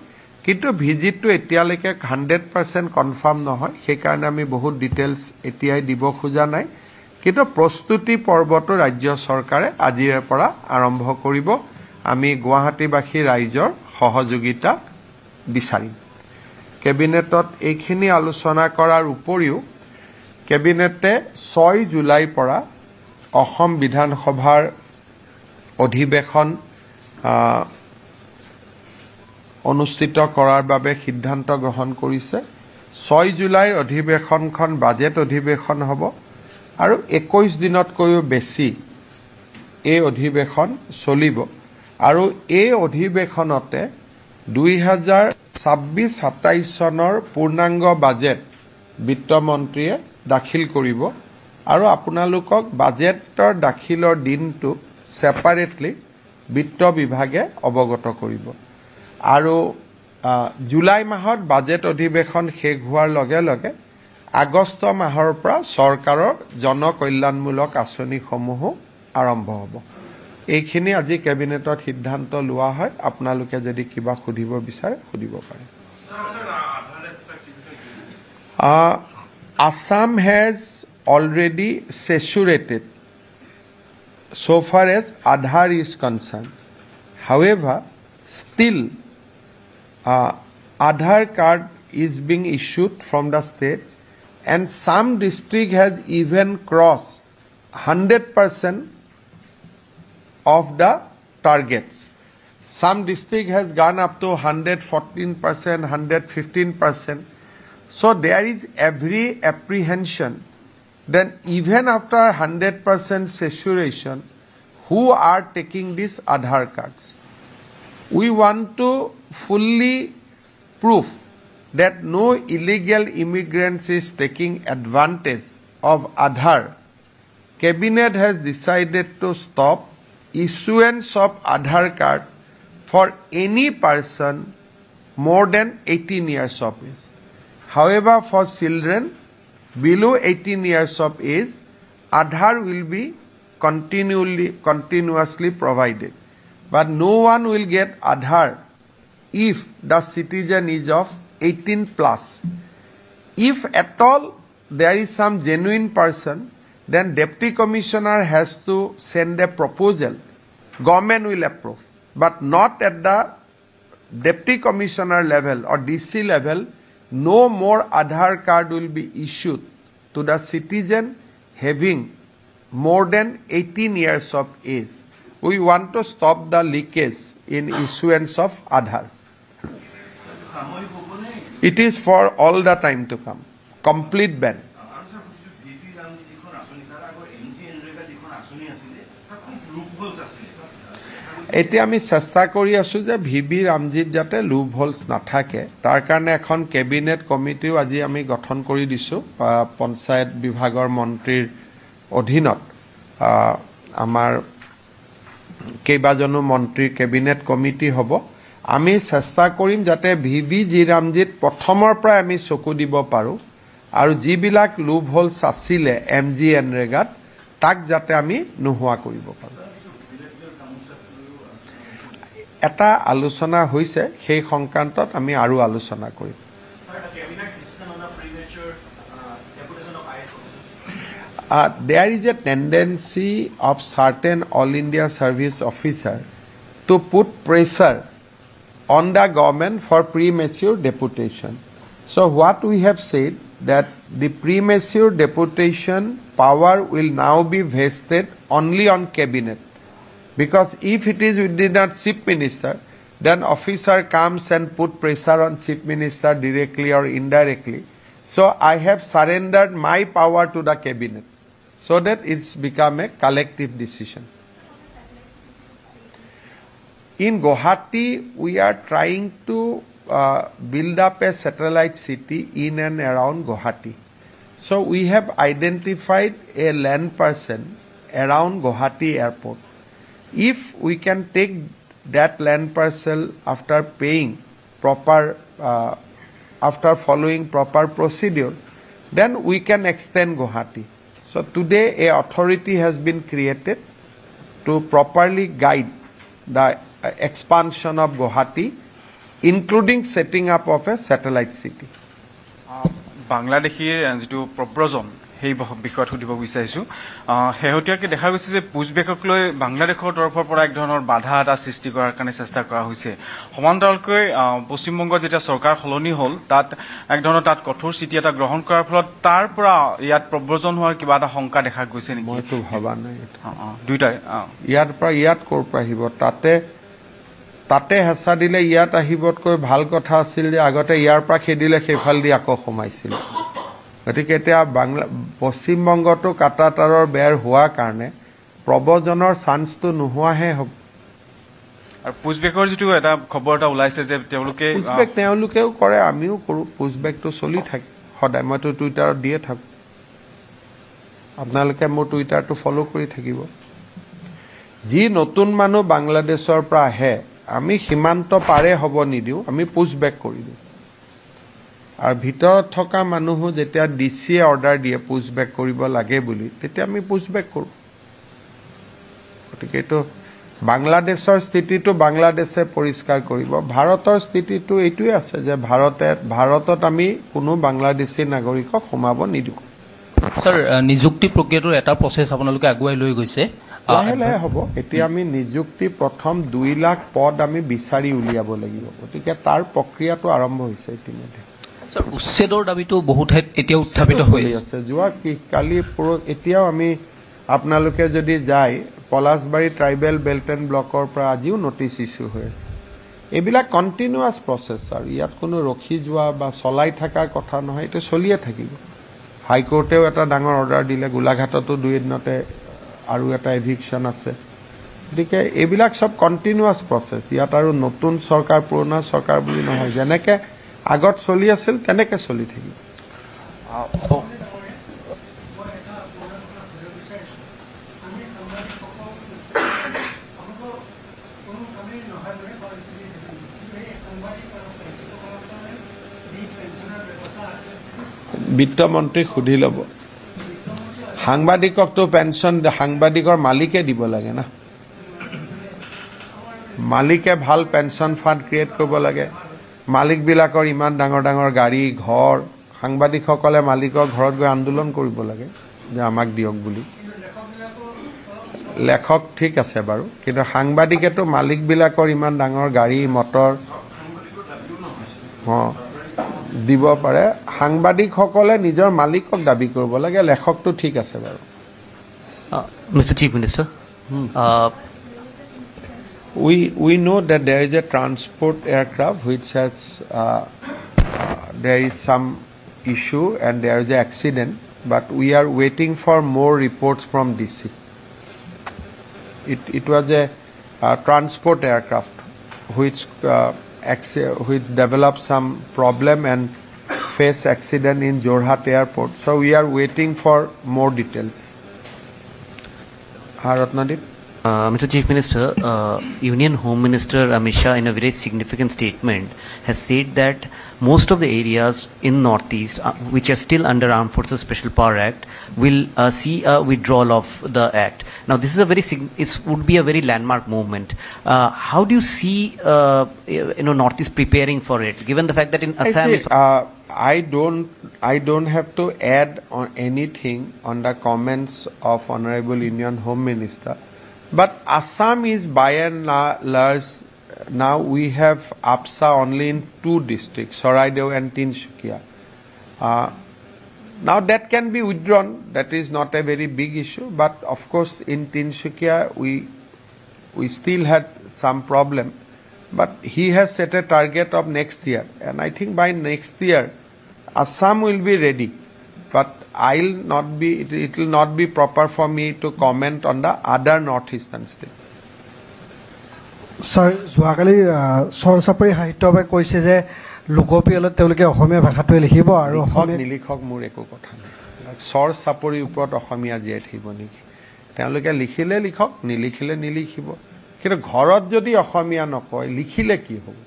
কিন্তু ভিজিটটো এতিয়ালৈকে 100% কনফাৰ্ম নহয় সেইকাৰণে আমি বহুত ডিটেইলছ এতিয়াই দিব খোজা নাই কিন্তু প্ৰস্তুতি পৰ্বটো ৰাজ্য চৰকাৰে আজিৰ পৰা আৰম্ভ কৰিব আমি গুৱাহাটীবাসী ৰাইজৰ সহযোগিতা বিচাৰিম কেবিনেটত এইখিনি আলোচনা কৰাৰ উপৰিও কেবিনেটে 6 জুলাইৰ পৰা অসম বিধানসভাৰ অধিৱেশন অনুষ্ঠিত কৰাৰ বাবে সিদ্ধান্ত গ্ৰহণ কৰিছে 6 জুলাইৰ অধিৱেশনখন বাজেট অধিৱেশন হ'ব আৰু 21 দিনতকৈও বেছি এই অধিৱেশন চলিব আৰু এই অধিৱেশনতে 2026-27 চনৰ পূৰ্ণাংগ বাজেট বিত্তমন্ত্ৰীয়ে দাখিল কৰিব আৰু আপোনালোকক বাজেটৰ দাখিলৰ দিনটো সেপাৰেটলি বিত্ত বিভাগে অৱগত কৰিব আৰু জুলাই মাহত বাজেট অধিৱেশন শেষ হোৱাৰ লগে লগে আগষ্ট মাহৰ পৰা চৰকাৰৰ জনকল্যাণমূলক আঁচনিসমূহ আৰম্ভ হ'ব এইখিনি আজি কেবিনেটত সিদ্ধান্ত লোৱা হয় আপোনালোকে যদি কিবা সুধিব বিচাৰে সুধিব পাৰে Assam has already saturated so far as Aadhaar is concerned. However, still Aadhaar card is being issued from the state and some district has even crossed 100% of the targets. Some district has gone up to 114%, 115%. So there is every apprehension then even after 100% saturation who are taking these Aadhaar cards. We want to fully prove that no illegal immigrants is taking advantage of Aadhaar. Cabinet has decided to stop issuance of Aadhaar card for any person more than 18 years of age. However, for children below 18 years of age, Aadhaar will be continuously provided. But no one will get Aadhaar if the citizen is of 18 plus. If at all there is some genuine person, then Deputy Commissioner has to send a proposal. Government will approve. But not at the Deputy Commissioner level or DC level. No more Aadhaar card will be issued to the citizen having more than 18 years of age. We want to stop the leakage in issuance of Aadhaar. It is for all the time to come. Complete ban. এতিয়া আমি চেষ্টা কৰি আছো যে VB ৰামজিত যাতে loop holds নাথাকে তাৰ কাৰণে এখন কেবিনেট কমিটিও আজি আমি গঠন কৰি দিছো পঞ্চায়ত বিভাগৰ মন্ত্ৰীৰ অধীনত আমাৰ কেইবাজনো মন্ত্ৰীৰ কেবিনেট কমিটি হ'ব আমি চেষ্টা কৰিম যাতে ভিবি জি ৰামজিত প্ৰথমৰ পৰা আমি চকু দিব পাৰো আৰু যিবিলাক লুপ হোলছ আছিলে এমজি এনৰেগাত তাক যাতে আমি নোহোৱা কৰিব পাৰো এটা আলোচনা হৈছে সেই সংক্ৰান্তত আমি আৰু আলোচনা কৰিম there is a tendency of certain all India service officer to put pressure on the government for premature deputation. So what we have said that the premature deputation power will now be vested only on cabinet. Because if it is within the chief minister, then officer comes and put pressure on chief minister directly or indirectly. So I have surrendered my power to the cabinet so that it's become a collective decision. In Guwahati, we are trying to build up a satellite city in and around Guwahati. So we have identified a land parcel around Guwahati airport. If we can take that land parcel after paying proper, after following proper procedure, then we can extend Guwahati. So today a authority has been created to properly guide the expansion of Guwahati, including setting up of a satellite city.
বাংলাদেশীৰ যিটো প্ৰব্ৰজন সেই বিষয়ত সুধিব বিচাৰিছোঁ শেহতীয়াকৈ দেখা গৈছে যে পুছবেকক লৈ বাংলাদেশৰ তৰফৰ পৰা এক ধৰণৰ বাধা এটা সৃষ্টি কৰাৰ কাৰণে চেষ্টা কৰা হৈছে সমান্তৰালকৈ পশ্চিমবংগত যেতিয়া চৰকাৰ সলনি হ'ল তাত এক ধৰণৰ তাত কঠোৰ স্থিতি এটা গ্ৰহণ কৰাৰ ফলত তাৰ পৰা ইয়াত প্ৰব্ৰজন হোৱাৰ কিবা এটা শংকা দেখা গৈছে নেকি
মইতো ভাবা নাই
দুইটাই
ইয়াৰ পৰা ইয়াত ক'ৰ পৰা আহিব তাতে হেঁচা দিলে ইয়াত আহিবতকৈ ভাল কথা আছিল যে আগতে ইয়াৰ পৰা খেদিলে সেইফাল দি আকৌ সোমাইছিল গতিকে এতিয়া পশ্চিমবংগতো কাটাতাৰৰ বেৰ হোৱাৰ কাৰণে প্ৰব্ৰজনৰ চান্সটো নোহোৱাহে হ'ব
আৰু পুছবেকৰ যিটো এটা খবৰ এটা ওলাইছে যে
তেওঁলোকেও কৰে আমিও কৰোঁ পুছবেকটো চলি থাকে সদায় মইতো টুইটাৰত দিয়ে থাকোঁ আপোনালোকে মোৰ টুইটাৰটো ফ'ল' কৰি থাকিব যি নতুন মানুহ বাংলাদেশৰ পৰা আহে আমি সীমান্ত পাৰে হ'ব নিদিওঁ আমি পুছবেক কৰি দিওঁ আৰু ভিতৰত থকা মানুহো যেতিয়া ডিচিয়ে অৰ্ডাৰ দিয়ে পুছবেক কৰিব লাগে বুলি তেতিয়া আমি পুছবেক কৰোঁ গতিকে এইটো বাংলাদেশৰ স্থিতিটো বাংলাদেশে পৰিষ্কাৰ কৰিব ভাৰতৰ স্থিতিটো এইটোৱে আছে যে ভাৰতত আমি কোনো বাংলাদেশী নাগৰিকক সোমাব নিদিওঁ
স্যাৰ নিযুক্তি প্ৰক্ৰিয়াটোৰ এটা প্ৰচেছ আপোনালোকে আগুৱাই লৈ গৈছে
লাহে লাহে হ'ব এতিয়া আমি নিযুক্তি প্ৰথম 2 লাখ পদ আমি বিচাৰি উলিয়াব লাগিব গতিকে তাৰ প্ৰক্ৰিয়াটো আৰম্ভ হৈছে ইতিমধ্যে
উচ্ছেদৰ দাবীটো বহু ঠাইত এতিয়া উত্থাপিত হৈ
আছে যোৱা কালি এতিয়াও আমি আপোনালোকে যদি যায় পলাশবাৰী ট্ৰাইবেল বেল্ট এণ্ড ব্লকৰ পৰা আজিও নটিচ ইছ্যু হৈ আছে এইবিলাক কণ্টিনিউৱাছ প্ৰচেছ আৰু ইয়াত কোনো ৰখি যোৱা বা চলাই থকাৰ কথা নহয় এইটো চলিয়ে থাকিব হাইকোৰ্টেও এটা ডাঙৰ অৰ্ডাৰ দিলে গোলাঘাটতো 2 দিনতে আৰু এটা এভিকশ্যন আছে গতিকে এইবিলাক সব কণ্টিনিউৱাছ প্ৰচেছ ইয়াত আৰু নতুন চৰকাৰ পুৰণা চৰকাৰ বুলি নহয় যেনেকৈ আগত চলি আছিল তেনেকৈ চলি থাকিব বিত্তমন্ত্ৰীক সুধি ল'ব সাংবাদিককতো পেঞ্চন সাংবাদিকৰ মালিকে দিব লাগে না মালিকে ভাল পেঞ্চন ফাণ্ড ক্ৰিয়েট কৰিব লাগে মালিকবিলাকৰ ইমান ডাঙৰ ডাঙৰ গাড়ী ঘৰ সাংবাদিকসকলে মালিকৰ ঘৰত গৈ আন্দোলন কৰিব লাগে যে আমাক দিয়ক বুলি লেখক ঠিক আছে বাৰু কিন্তু সাংবাদিকেতো মালিকবিলাকৰ ইমান ডাঙৰ গাড়ী মটৰ দিব পাৰে সাংবাদিকসকলে নিজৰ মালিকক দাবী কৰিব লাগে লেখকটো ঠিক আছে বাৰু
Mr. Chief Minister
we know that there is a transport aircraft which has there is some issue and there is an accident but we are waiting for more reports from DC it was a transport aircraft which developed some problem and face accident in Jorhat airport so we are waiting for more details Ratnadeep
Mr. Chief Minister, Union Home Minister Amit Shah in a very significant statement has said that most of the areas in Northeast which are still under Armed Forces Special Power Act will see a withdrawal of the act. Now this is a very it would be a very landmark movement. How do you see Northeast preparing for it given the fact that in Assam
I don't have to add on anything on the comments of Honorable Union Home Minister. But Assam is by and large, now we have APSA only in 2 districts, Saraideo and Tinsukia. Now that can be withdrawn, that is not a very big issue, but of course in Tinsukia we still had some problem. But he has set a target of next year, and I think by next year Assam will be ready, but it will not be proper for me to comment on the other northeastern state.
Sir যোৱাকালি চৰ চাপৰি সাহিত্য সভাই কৈছে যে লোকপ্ৰিয়লত তেওঁলোকে অসমীয়া ভাষাটোৱে লিখিব আৰু
নিলিখক মোৰ একো কথা নাই চৰ চাপৰিৰ ওপৰত অসমীয়া জীয়াই থাকিব নেকি তেওঁলোকে লিখিলে লিখক নিলিখিলে নিলিখিব কিন্তু ঘৰত যদি অসমীয়া নকয় লিখিলে কি হ'ব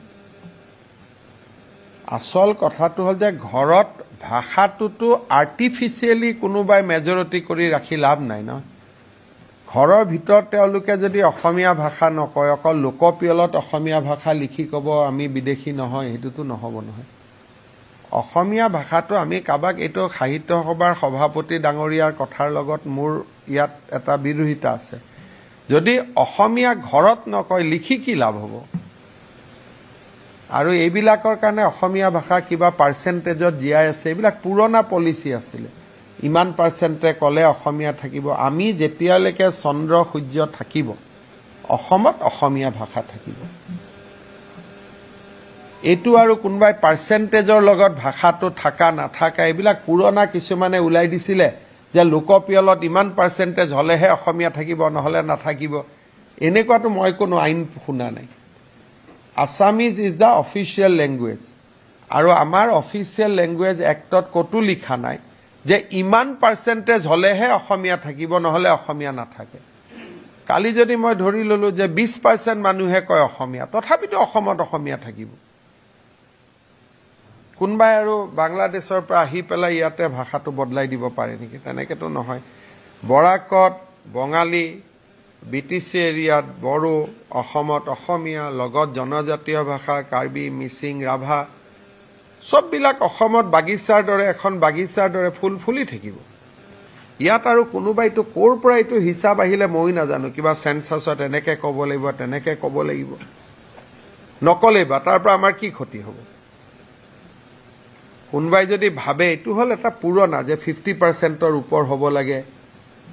আসল কথাটো হ'ল যে ঘৰত ভাষাটোতো আৰ্টিফিচিয়েলি কোনোবাই মেজৰিটি কৰি ৰাখি লাভ নাই ন ঘৰৰ ভিতৰত তেওঁলোকে যদি অসমীয়া ভাষা নকয় অকল লোকপ্ৰিয়লত অসমীয়া ভাষা লিখি ক'ব আমি বিদেশী নহয় সেইটোতো নহ'ব নহয় অসমীয়া ভাষাটো আমি কাবাক এইটো সাহিত্য সভাৰ সভাপতি ডাঙৰীয়াৰ কথাৰ লগত মোৰ ইয়াত এটা বিৰোধিতা আছে যদি অসমীয়া ঘৰত নকয় লিখি কি লাভ হ'ব আৰু এইবিলাকৰ কাৰণে অসমীয়া ভাষা কিবা পাৰ্চেণ্টেজত জীয়াই আছে এইবিলাক পুৰণা পলিচি আছিলে ইমান পাৰ্চেণ্টে ক'লে অসমীয়া থাকিব আমি যেতিয়ালৈকে চন্দ্ৰ সূৰ্য থাকিব অসমত অসমীয়া ভাষা থাকিব এইটো আৰু কোনোবাই পাৰ্চেণ্টেজৰ লগত ভাষাটো থাকা নাথাকা এইবিলাক পুৰণা কিছুমানে ওলাই দিছিলে যে লোকপ্ৰিয়লত ইমান পাৰ্চেণ্টেজ হ'লেহে অসমীয়া থাকিব নহ'লে নাথাকিব এনেকুৱাটো মই কোনো আইন শুনা নাই Assamese is the official language আৰু আমাৰ অফিচিয়েল লেংগুৱেজ এক্টত কতো লিখা নাই যে ইমান পাৰ্চেণ্টেজ হ'লেহে অসমীয়া থাকিব নহ'লে অসমীয়া নাথাকে কালি যদি মই ধৰি ললো যে 20% মানুহে কয় অসমীয়া তথাপিতো অসমত অসমীয়া থাকিব কোনবাই আৰু বাংলাদেশৰ পৰা আহি পেলাই ইয়াতে ভাষাটো বদলাই দিব পাৰে নেকি তেনেকেতো নহয় বৰাকত বঙালী BTC এৰিয়াত বড়ো অসমত অসমীয়া লগত জনজাতীয় ভাষা কাৰ্বি মিচিং ৰাভা সববিলাক অসমত বাগিচাৰ দৰে এখন বাগিচাৰ দৰে ফুল ফুলি থাকিব ইয়াত আৰু কোনোবাইটো কোৰ পৰা এইটো হিচাপ আহিলে মই নাজানো কিবা সেন্সাছত এনেকে ক'ব লাগিব তেনেকে ক'ব লাগিব নকলে বা তাৰ পৰা আমাৰ কি ক্ষতি হ'ব কোনবাই যদি ভাবে এইটো হল এটা পুৰণা যে 50%ৰ ওপৰ হ'ব লাগে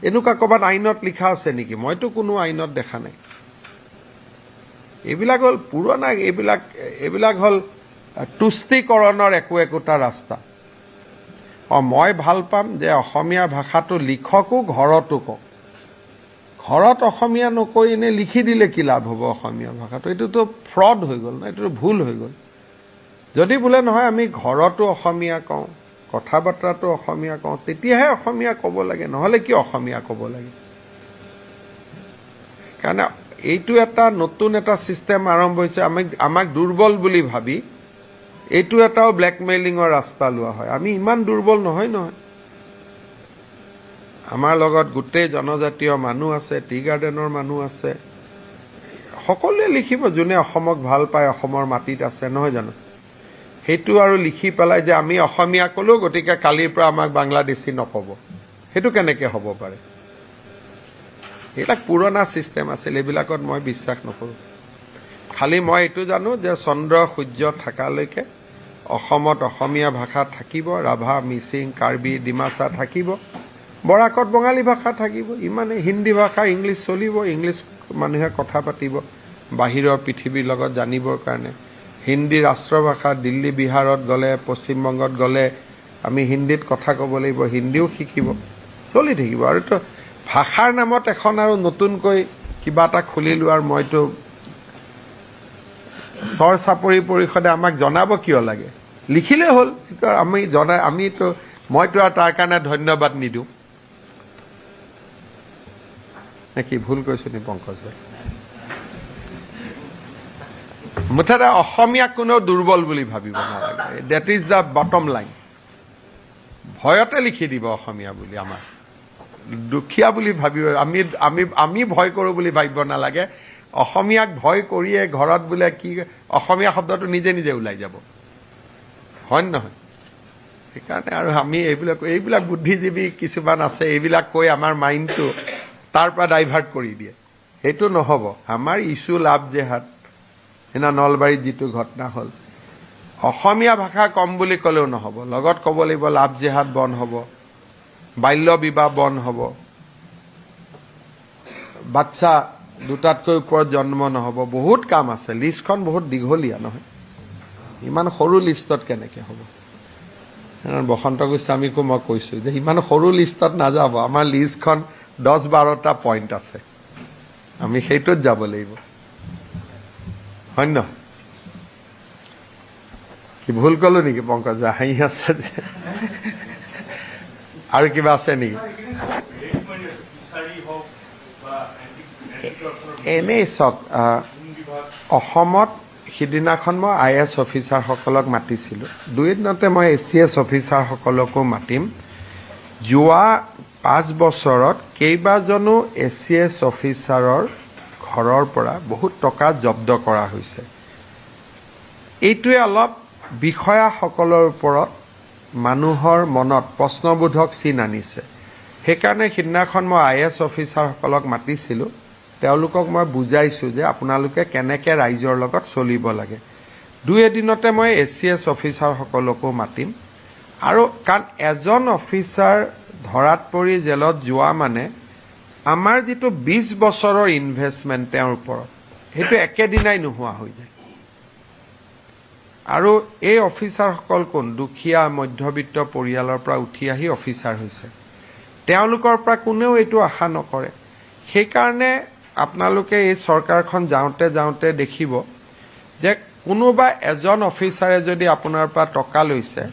এনেকুৱা ক'বাত আইনত লিখা আছে নেকি মইতো কোনো আইনত দেখা নাই এইবিলাক হল পুৰণা এইবিলাক হল তুষ্টিকৰণৰ একোটা ৰাস্তা মই ভাল পাম যে অসমীয়া ভাষাটো লিখকো ঘৰতো কওক ঘৰত অসমীয়া নকৈ এনে লিখি দিলে কি লাভ হ'ব অসমীয়া ভাষাটো এইটোতো ফ্ৰড হৈ গ'ল না এইটো ভুল হৈ গ'ল যদি বোলে নহয় আমি ঘৰতো অসমীয়া কওঁ কথা বাৰ্তাটো অসমীয়া কওঁ তেতিয়াহে অসমীয়া ক'ব লাগে নহলে কি অসমীয়া ক'ব লাগে কাৰণ এইটো এটা নতুন এটা সিস্টেম আৰম্ভ হৈছে আমাক দুৰ্বল বুলি ভাবি এইটো এটাও ব্ল্যাকমেইলিংৰ ৰাস্তা লোৱা হয় আমি ইমান দুৰ্বল নহয় আমাৰ লগত গোটেই জনজাতীয় মানুহ আছে টি গাৰ্ডেনৰ মানুহ আছে সকলোৱে লিখিব যোনে অসমক ভাল পায় অসমৰ মাটিত আছে নহয় জানো হেতু আৰু লিখি পেলাই যে আমি অসমীয়া কলো গতিকে কালিৰ পৰা আমাক বাংলাদেশী নকব হেতু কেনেকে হ'ব পাৰে এটা পুৰণা সিস্টেম আছিল এবিলাকত মই বিশ্বাস নকৰো খালি মই এটো জানো যে চন্দ্ৰ সূৰ্য থাকালৈকে অসমত অসমীয়া ভাষা থাকিব ৰাভা মিচিং কাৰ্বি ডিমাসা থাকিব বৰাকত বঙালী ভাষা থাকিব ইমানে হিন্দী ভাষা ইংলিছ চলিব ইংলিছ মানুহে কথা পাতিব বাহিৰৰ পৃথিৱীৰ লগত জানিবৰ কাৰণে হিন্দী ৰাষ্ট্ৰভাষা দিল্লী বিহাৰত গলে পশ্চিম বংগত গলে আমি হিন্দীত কথা ক'ব লাগিব হিন্দীও শিকিব চলি থাকিব আৰু তো ভাষাৰ নামত এখন আৰু নতুনকৈ কিবা এটা খুলি লোৱাৰ মইতো চৰ চাপৰি পৰিষদে আমাক জনাব কিয় লাগে লিখিলে হ'ল আমি আমিতো মইতো তাৰ কাৰণে ধন্যবাদ নিদিও নেকি ভুল কৈছো নি পংকজ ভাই মুঠতে অসমীয়া কোনো দুৰ্বল বুলি ভাবিব নালাগে that is the bottom line ভয়তে লিখি দিব অসমীয়া বুলি আমাৰ দুখীয়া বুলি ভাবিব আমি ভয় কৰো বুলি ভাবিব নালাগে অসমীয়াক ভয় কৰিয়ে ঘৰত বোলে কি অসমীয়া শব্দটো নিজে নিজে ওলাই যাব হয় নহয় সেইকাৰণে আৰু আমি এইবিলাক বুদ্ধিজীৱী কিছুমান আছে এইবিলাক কৈ আমাৰ মাইণ্ডটো তাৰ পৰা ডাইভাৰ্ট কৰি দিয়ে সেইটো নহব আমাৰ ইছ্যু লাভ জেহাদ এনা নলবাৰীত যিটো ঘটনা হল অসমীয়া ভাষা কম বুলি ক'লেও নহব লগত ক'ব লাগিব লাভ জেহাদ বন হ'ব বাল্য বিবাহ বন হ'ব বাচ্চা দুটাতকৈ ওপৰত জন্ম নহব বহুত কাম আছে লিষ্টখন বহুত দীঘলীয়া নহয় ইমান সৰু লিষ্টত কেনেকে হ'ব বসন্ত গোস্বামীকো মই কৈছোঁ যে ইমান সৰু লিষ্টত নাযাব, আমাৰ লিষ্টখন 10-12টা পইণ্ট আছে, আমি সেইটোত যাব লাগিব, হয় ন? কি ভুল ক'লো নেকি পংকজ? হাঁহি আছে যে, আৰু কিবা আছে নেকি? এনেই চাওক, অসমত সিদিনাখন মই IAS অফিচাৰসকলক মাতিছিলোঁ, 2 দিনতে মই ACS অফিচাৰসকলকো মাতিম। যোৱা 5 বছৰত কেইবাজনো ACS অফিচাৰৰ ঘৰৰ পৰা বহুত টকা জব্দ কৰা হৈছে। এইটোৱে অলপ বিষয়াসকলৰ ওপৰত মানুহৰ মনত প্ৰশ্নবোধক চিন আনিছে। সেইকাৰণে সিদিনাখন মই IAS অফিচাৰসকলক মাতিছিলোঁ, তেওঁলোকক মই বুজাইছোঁ যে আপোনালোকে কেনেকৈ ৰাইজৰ লগত চলিব লাগে। 2 এদিনতে মই ACS অফিচাৰসকলকো মাতিম। আৰু কাৰণ এজন অফিচাৰ ধৰাত পৰি জেলত যোৱা মানে আমাৰ যিটো 20 বছৰৰ ইনভেষ্টমেণ্ট তেওঁৰ ওপৰত, সেইটো একেদিনাই নোহোৱা হৈ যায়। আৰু এই অফিচাৰসকল কোন? দুখীয়া মধ্যবিত্ত পৰিয়ালৰ পৰা উঠি আহি অফিচাৰ হৈছে। তেওঁলোকৰ পৰা কোনেও এইটো আশা নকৰে। সেইকাৰণে আপোনালোকে এই চৰকাৰখন যাওঁতে দেখিব যে কোনোবা এজন অফিচাৰে যদি আপোনাৰ পৰা টকা লৈছে,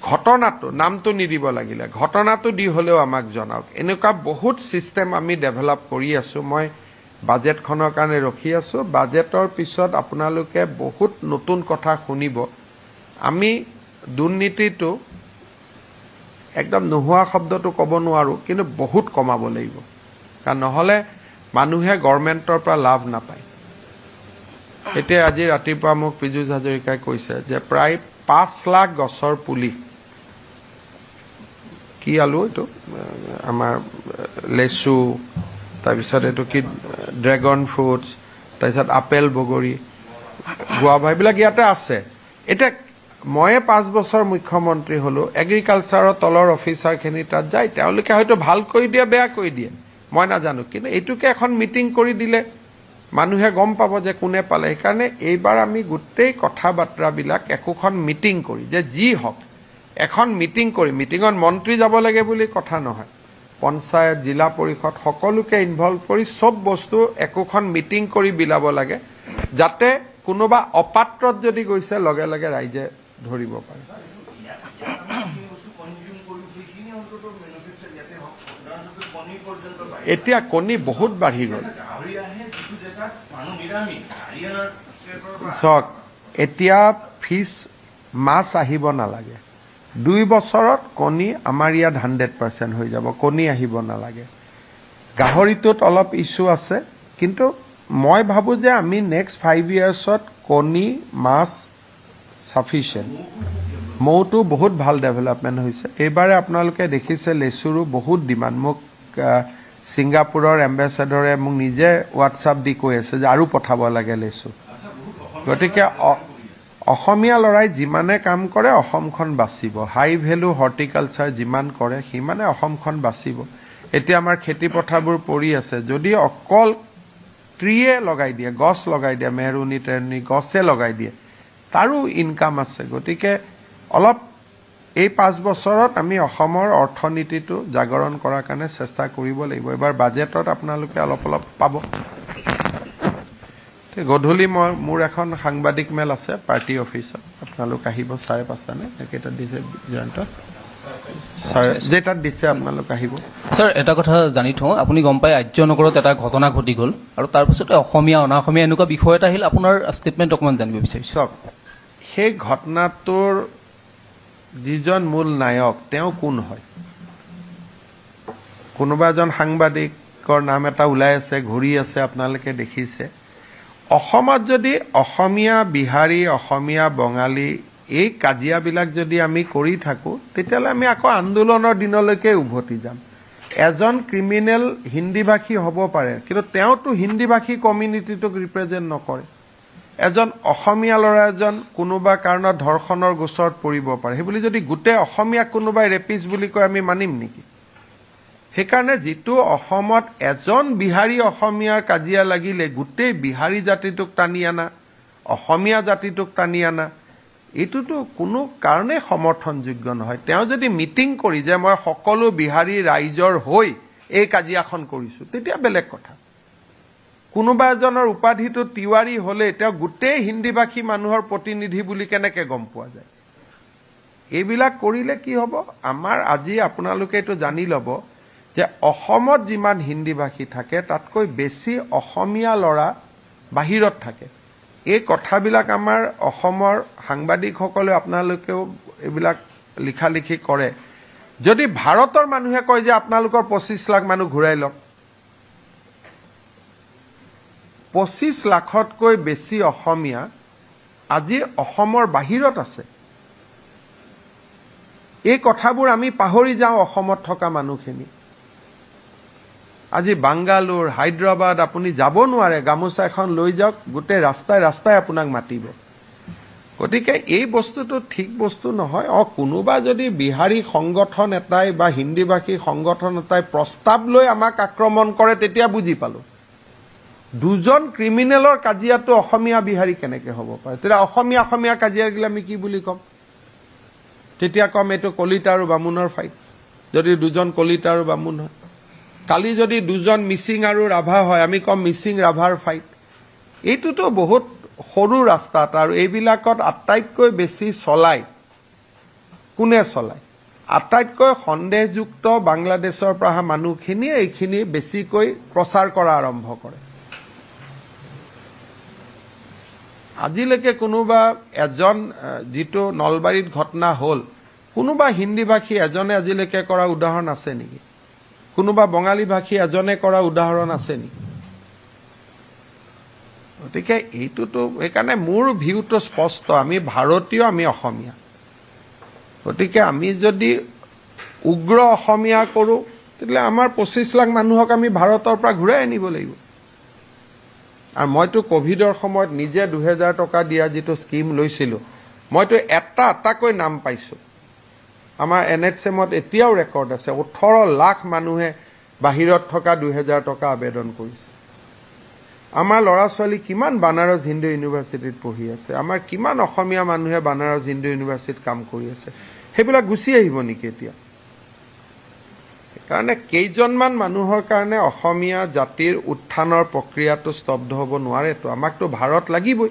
ঘটনাটো, নামটো নিদিব লাগিলে, ঘটনাটো দি হ'লেও আমাক জনাওক। এনেকুৱা বহুত ছিষ্টেম আমি ডেভেলপ কৰি আছোঁ। মই বাজেটখনৰ কাৰণে ৰখি আছোঁ। বাজেটৰ পিছত আপোনালোকে বহুত নতুন কথা শুনিব। আমি দুৰ্নীতিটো একদম নোহোৱা শব্দটো ক'ব নোৱাৰোঁ, কিন্তু বহুত কমাব লাগিব, কাৰণ নহ'লে মানুহে গভৰ্ণমেণ্টৰ পৰা লাভ নাপায়। এতিয়া আজি ৰাতিপুৱা মোক পীযুষ হাজৰিকাই কৈছে যে প্ৰায় 5 লাখ গছৰ পুলি, কি আলু এইটো আমাৰ লেচু, তাৰপিছত এইটো কি ড্ৰেগন ফ্ৰুটছ, তাৰপিছত আপেল, বগৰী, গুৱাভা, এইবিলাক ইয়াতে আছে। এতিয়া ময়ে 5 বছৰ মুখ্যমন্ত্ৰী হ'লোঁ, এগ্ৰিকালচাৰৰ তলৰ অফিচাৰখিনি তাত যায়, তেওঁলোকে হয়তো ভাল কৰি দিয়ে, বেয়া কৰি দিয়ে, মই নাজানো, কিন্তু এইটোকে এখন মিটিং কৰি দিলে মানুহে গম পাব যে কোনে পালে। সেইকাৰণে এইবাৰ আমি গোটেই কথা বাৰ্তাবিলাক একোখন মিটিং কৰি, যে যি হওক এখন মিটিং কৰি, মিটিঙত মন্ত্ৰী যাব লাগে বুলি কথা নহয়, পঞ্চায়ত, জিলা পৰিষদ সকলোকে ইনভলভ কৰি চব বস্তু একোখন মিটিং কৰি বিলাব লাগে, যাতে কোনোবা অপাত্ৰত যদি গৈছে লগে লগে ৰাইজে ধৰিব পাৰে। এতিয়া কণী বহুত বাঢ়ি গ'ল। চাওক, এতিয়া ফিছ, মাছ আহিব নালাগে। 2 বছৰত কণী আমাৰ ইয়াত 100% হৈ যাব, কণী আহিব নালাগে। গাহৰিটোত অলপ ইছ্যু আছে, কিন্তু মই ভাবোঁ যে আমি নেক্সট 5 ইয়াৰ্ছত কণী, মাছ চাফিচিয়েণ্ট। মৌটো বহুত ভাল ডেভেলপমেণ্ট হৈছে। এইবাৰে আপোনালোকে দেখিছে লেচুৰো বহুত ডিমাণ্ড। মোক ছিংগাপুৰৰ এম্বেচাডৰে মোক নিজে হোৱাটছআপ দি কৈ আছে যে আৰু পঠাব লাগে লেচু। গতিকে অসমীয়া ল'ৰাই যিমানে কাম কৰে অসমখন বাচিব। হাই ভেলু হৰ্টিকালচাৰ যিমান কৰে সিমানে অসমখন বাচিব। এতিয়া আমাৰ খেতি পথাৰবোৰ পৰি আছে, যদি অকল ট্ৰিয়ে লগাই দিয়ে, গছ লগাই দিয়ে, মেহৰুণী তেৰুণী গছে লগাই দিয়ে, তাৰো ইনকাম আছে। গতিকে অলপ এই 5 বছৰত আমি অসমৰ অৰ্থনীতিটো জাগৰণ কৰাৰ কাৰণে চেষ্টা কৰিব লাগিব। এবাৰ বাজেটত আপোনালোকে অলপ পাব। গধূলি মোৰ এখন সাংবাদিক মেল আছে পাৰ্টি অফিচত, আপোনালোক আহিব 5:30 নে কেইটাত দিছে জয়ন্ত ছাৰ, যেইটাত দিছে আপোনালোক আহিব।
ছাৰ, এটা কথা জানি থওঁ, আপুনি গম পায় আৰ্যনগৰত এটা ঘটনা ঘটি গ'ল, আৰু তাৰপিছতে অসমীয়া অনা অসমীয়া এনেকুৱা বিষয় এটা আহিল, আপোনাৰ ষ্টেটমেণ্ট অকণমান জানিব বিচাৰিছোঁ।
চাওক, সেই ঘটনাটোৰ যিজন মূল নায়ক তেওঁ কোন হয়? কোনোবা এজন সাংবাদিকৰ নাম এটা ওলাই আছে, ঘূৰি আছে, আপোনালোকে দেখিছে। অসমত যদি অসমীয়া, বিহাৰী, অসমীয়া, বঙালী এই কাজিয়াবিলাক যদি আমি কৰি থাকোঁ, তেতিয়াহ'লে আমি আকৌ আন্দোলনৰ দিনলৈকে উভতি যাম। এজন ক্ৰিমিনেল হিন্দীভাষী হ'ব পাৰে, কিন্তু তেওঁতো হিন্দীভাষী কমিউনিটিটোক ৰিপ্ৰেজেণ্ট নকৰে। এজন অসমীয়া ল'ৰা এজন কোনোবা কাৰণত ধৰ্ষণৰ গোচৰত পৰিব পাৰে, সেইবুলি যদি গোটেই অসমীয়াক কোনোবাই ৰেপিষ্ট বুলি কয় আমি মানিম নেকি? সেইকাৰণে যিটো অসমত এজন বিহাৰী অসমীয়াৰ কাজিয়া লাগিলে গোটেই বিহাৰী জাতিটোক টানি আনা, অসমীয়া জাতিটোক টানি আনা, এইটোতো কোনো কাৰণে সমৰ্থনযোগ্য নহয়। তেওঁ যদি মিটিং কৰি যে মই সকলো বিহাৰী ৰাইজৰ হৈ এই কাজিয়াখন কৰিছোঁ, তেতিয়া বেলেগ কথা। কোনোবা এজনৰ উপাধিটো তিৱাৰী হ'লে তেওঁ গোটেই হিন্দীভাষী মানুহৰ প্ৰতিনিধি বুলি কেনেকৈ গম পোৱা যায়? এইবিলাক কৰিলে কি হ'ব? আমাৰ আজি আপোনালোকে এইটো জানি ল'ব যে অসমত যিমান হিন্দীভাষী থাকে তাতকৈ বেছি অসমীয়া ল'ৰা বাহিৰত থাকে। এই কথাবিলাক আমাৰ অসমৰ সাংবাদিকসকলে আপোনালোকেও এইবিলাক লিখালিখি কৰে। যদি ভাৰতৰ মানুহে কয় যে আপোনালোকৰ 25 লাখ মানুহ ঘূৰাই লওক, 25 লাখতকৈ বেছি অসমীয়া আজি অসমৰ বাহিৰত আছে। এই কথাবোৰ আমি পাহৰি যাওঁ অসমত থকা মানুহখিনি। আজি বাংগালোৰ, হায়দৰাবাদ আপুনি যাব নোৱাৰে, গামোচা এখন লৈ যাওক, গোটেই ৰাস্তাই ৰাস্তাই আপোনাক মাতিব। গতিকে এই বস্তুটো ঠিক বস্তু নহয়। কোনোবা যদি বিহাৰী সংগঠন এটাই বা হিন্দীভাষী সংগঠন এটাই প্ৰস্তাৱ লৈ আমাক আক্ৰমণ কৰে, তেতিয়া বুজি পালোঁ। দুজন ক্ৰিমিনেলৰ কাজিয়াটো অসমীয়া বিহাৰী কেনেকৈ হ'ব পাৰে? তেতিয়া অসমীয়া কাজিয়া গিলা আমি কি বুলি ক'ম? তেতিয়া ক'ম এইটো কলিতা আৰু বামুণৰ ফাইট, যদি দুজন কলিতা আৰু বামুণ হয়। কালি যদি দুজন মিচিং আৰু ৰাভা হয়, আমি ক'ম মিচিং ৰাভাৰ ফাইট। এইটোতো বহুত সৰু ৰাস্তাত, আৰু এইবিলাকত আটাইতকৈ বেছি চলায় কোনে চলায়? আটাইতকৈ সন্দেহযুক্ত বাংলাদেশৰ পৰা অহা মানুহখিনিয়ে এইখিনি বেছিকৈ প্ৰচাৰ কৰা আৰম্ভ কৰে। আজিলৈকে কোনোবা এজন, যিটো নলবাৰীত ঘটনা হ'ল, কোনোবা হিন্দীভাষী এজনে আজিলৈকে কৰা উদাহৰণ আছে নেকি? কোনোবা বঙালী ভাষী এজনে কৰা উদাহৰণ আছে নেকি? গতিকে এইটোতো, সেইকাৰণে মোৰ ভিউটো স্পষ্ট, আমি ভাৰতীয়, আমি অসমীয়া। গতিকে আমি যদি উগ্ৰ অসমীয়া কৰোঁ, তেতিয়াহ'লে আমাৰ 25 লাখ মানুহক আমি ভাৰতৰ পৰা ঘূৰাই আনিব লাগিব। আৰু মইতো ক'ভিডৰ সময়ত নিজে 2000 টকা দিয়া যিটো স্কিম লৈছিলোঁ, মইতো এটাকৈ নাম পাইছোঁ। আমাৰ NHMত এতিয়াও ৰেকৰ্ড আছে, 18 লাখ মানুহে বাহিৰত থকা 2000 টকা আবেদন কৰিছে। আমাৰ ল'ৰা ছোৱালী কিমান বানাৰস হিন্দু ইউনিভাৰ্চিটিত পঢ়ি আছে, আমাৰ কিমান অসমীয়া মানুহে বানাৰস হিন্দু ইউনিভাৰ্চিটিত কাম কৰি আছে, সেইবিলাক গুচি আহিব নেকি এতিয়া? সেইকাৰণে কেইজনমান মানুহৰ কাৰণে অসমীয়া জাতিৰ উত্থানৰ প্ৰক্ৰিয়াটো স্তব্ধ হ'ব নোৱাৰেতো, আমাকতো ভাৰত লাগিবই।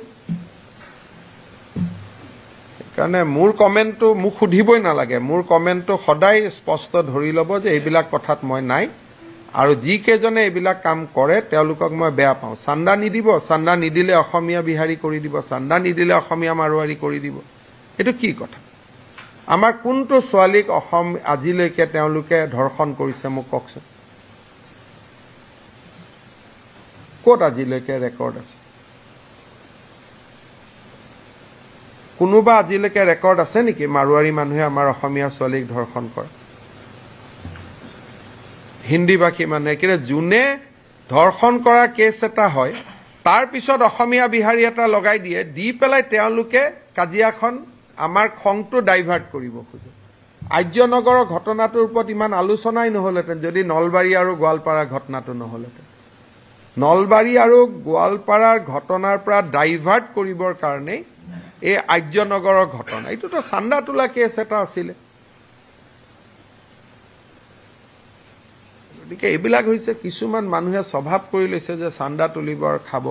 সেইকাৰণে মোৰ কমেণ্টটো মোক সুধিবই নালাগে, মোৰ কমেণ্টটো সদায় স্পষ্ট ধৰি ল'ব যে এইবিলাক কথাত মই নাই, আৰু যিকেইজনে এইবিলাক কাম কৰে তেওঁলোকক মই বেয়া পাওঁ। চান্দা নিদিব, চান্দা নিদিলে অসমীয়া বিহাৰী কৰি দিব, চান্দা নিদিলে অসমীয়া মাৰোৱাৰী কৰি দিব, এইটো কি কথা? আমাৰ কোনটো ছোৱালীক আজিলৈকে তেওঁলোকে ধৰ্ষণ কৰিছে মোক কওকচোন? ক'ত আজিলৈকে ৰেকৰ্ড আছে? কোনোবা আজিলৈকে ৰেকৰ্ড আছে নেকি মাৰোৱাৰী মানুহে আমাৰ অসমীয়া ছোৱালীক ধৰ্ষণ কৰে? হিন্দীভাষী মানুহে, কিন্তু যোনে ধৰ্ষণ কৰা কেছ এটা হয়, তাৰ পিছত অসমীয়া বিহাৰী এটা লগাই দিয়ে, দি পেলাই তেওঁলোকে কাজিয়াখন, আমাৰ খংটো ডাইভাৰ্ট কৰিব খোজে। আৰ্যনগৰৰ ঘটনাটোৰ ওপৰত ইমান আলোচনাই নহ'লহেঁতেন যদি নলবাৰী আৰু গোৱালপাৰাৰ ঘটনাটো নহ'লহেঁতেন। নলবাৰী আৰু গোৱালপাৰাৰ ঘটনাৰ পৰা ডাইভাৰ্ট কৰিবৰ কাৰণেই এই আৰ্যনগৰৰ ঘটনা, এইটোতো চান্দা তোলা কেছ এটা আছিলে। গতিকে এইবিলাক হৈছে কিছুমান মানুহে স্বভাৱ কৰি লৈছে যে চান্দা তুলিব আৰু খাব।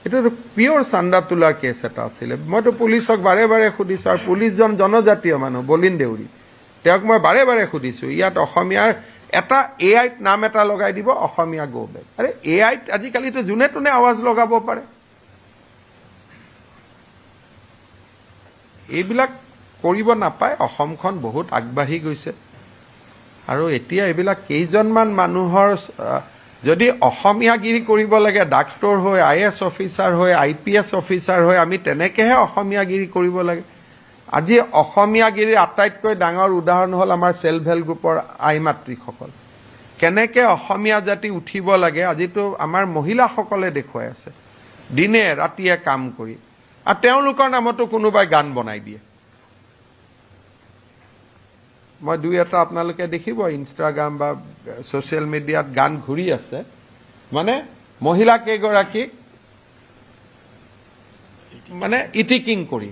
এইটোতো পিয়ৰ চান্দা তোলাৰ কেছ এটা আছিলে। মইতো পুলিচক বাৰে বাৰে সুধিছোঁ, আৰু পুলিচজন জনজাতীয় মানুহ, বলিন দেউৰী, তেওঁক মই বাৰে বাৰে সুধিছোঁ, ইয়াত অসমীয়াৰ এটা AIত নাম এটা লগাই দিব, অসমীয়া গো বেক। আৰে AIত আজিকালিতো যোনে তোনে আৱাজ লগাব পাৰে। এইবিলাক কৰিব নাপায়। অসমখন বহুত আগবাঢ়ি গৈছে, আৰু এতিয়া এইবিলাক কেইজনমান মানুহৰ, যদি অসমীয়াগিৰি কৰিব লাগে ডাক্তৰ হৈ, IAS অফিচাৰ হৈ, IPS অফিচাৰ হৈ, আমি তেনেকৈহে অসমীয়াগিৰি কৰিব লাগে। আজি অসমীয়াগিৰিৰ আটাইতকৈ ডাঙৰ উদাহৰণ হ'ল আমাৰ চেল্ফ হেল্প গ্ৰুপৰ আই মাতৃসকল। কেনেকৈ অসমীয়া জাতি উঠিব লাগে আজিতো আমাৰ মহিলাসকলে দেখুৱাই আছে, দিনে ৰাতিয়ে কাম কৰি, আৰু তেওঁলোকৰ নামতো কোনোবাই গান বনাই দিয়ে। মই দুই এটা আপোনালোকে দেখিব ইনষ্টাগ্ৰাম বা ছ'চিয়েল মিডিয়াত গান ঘূৰি আছে, মানে মহিলা কেইগৰাকীক মানে ইটিকিং কৰি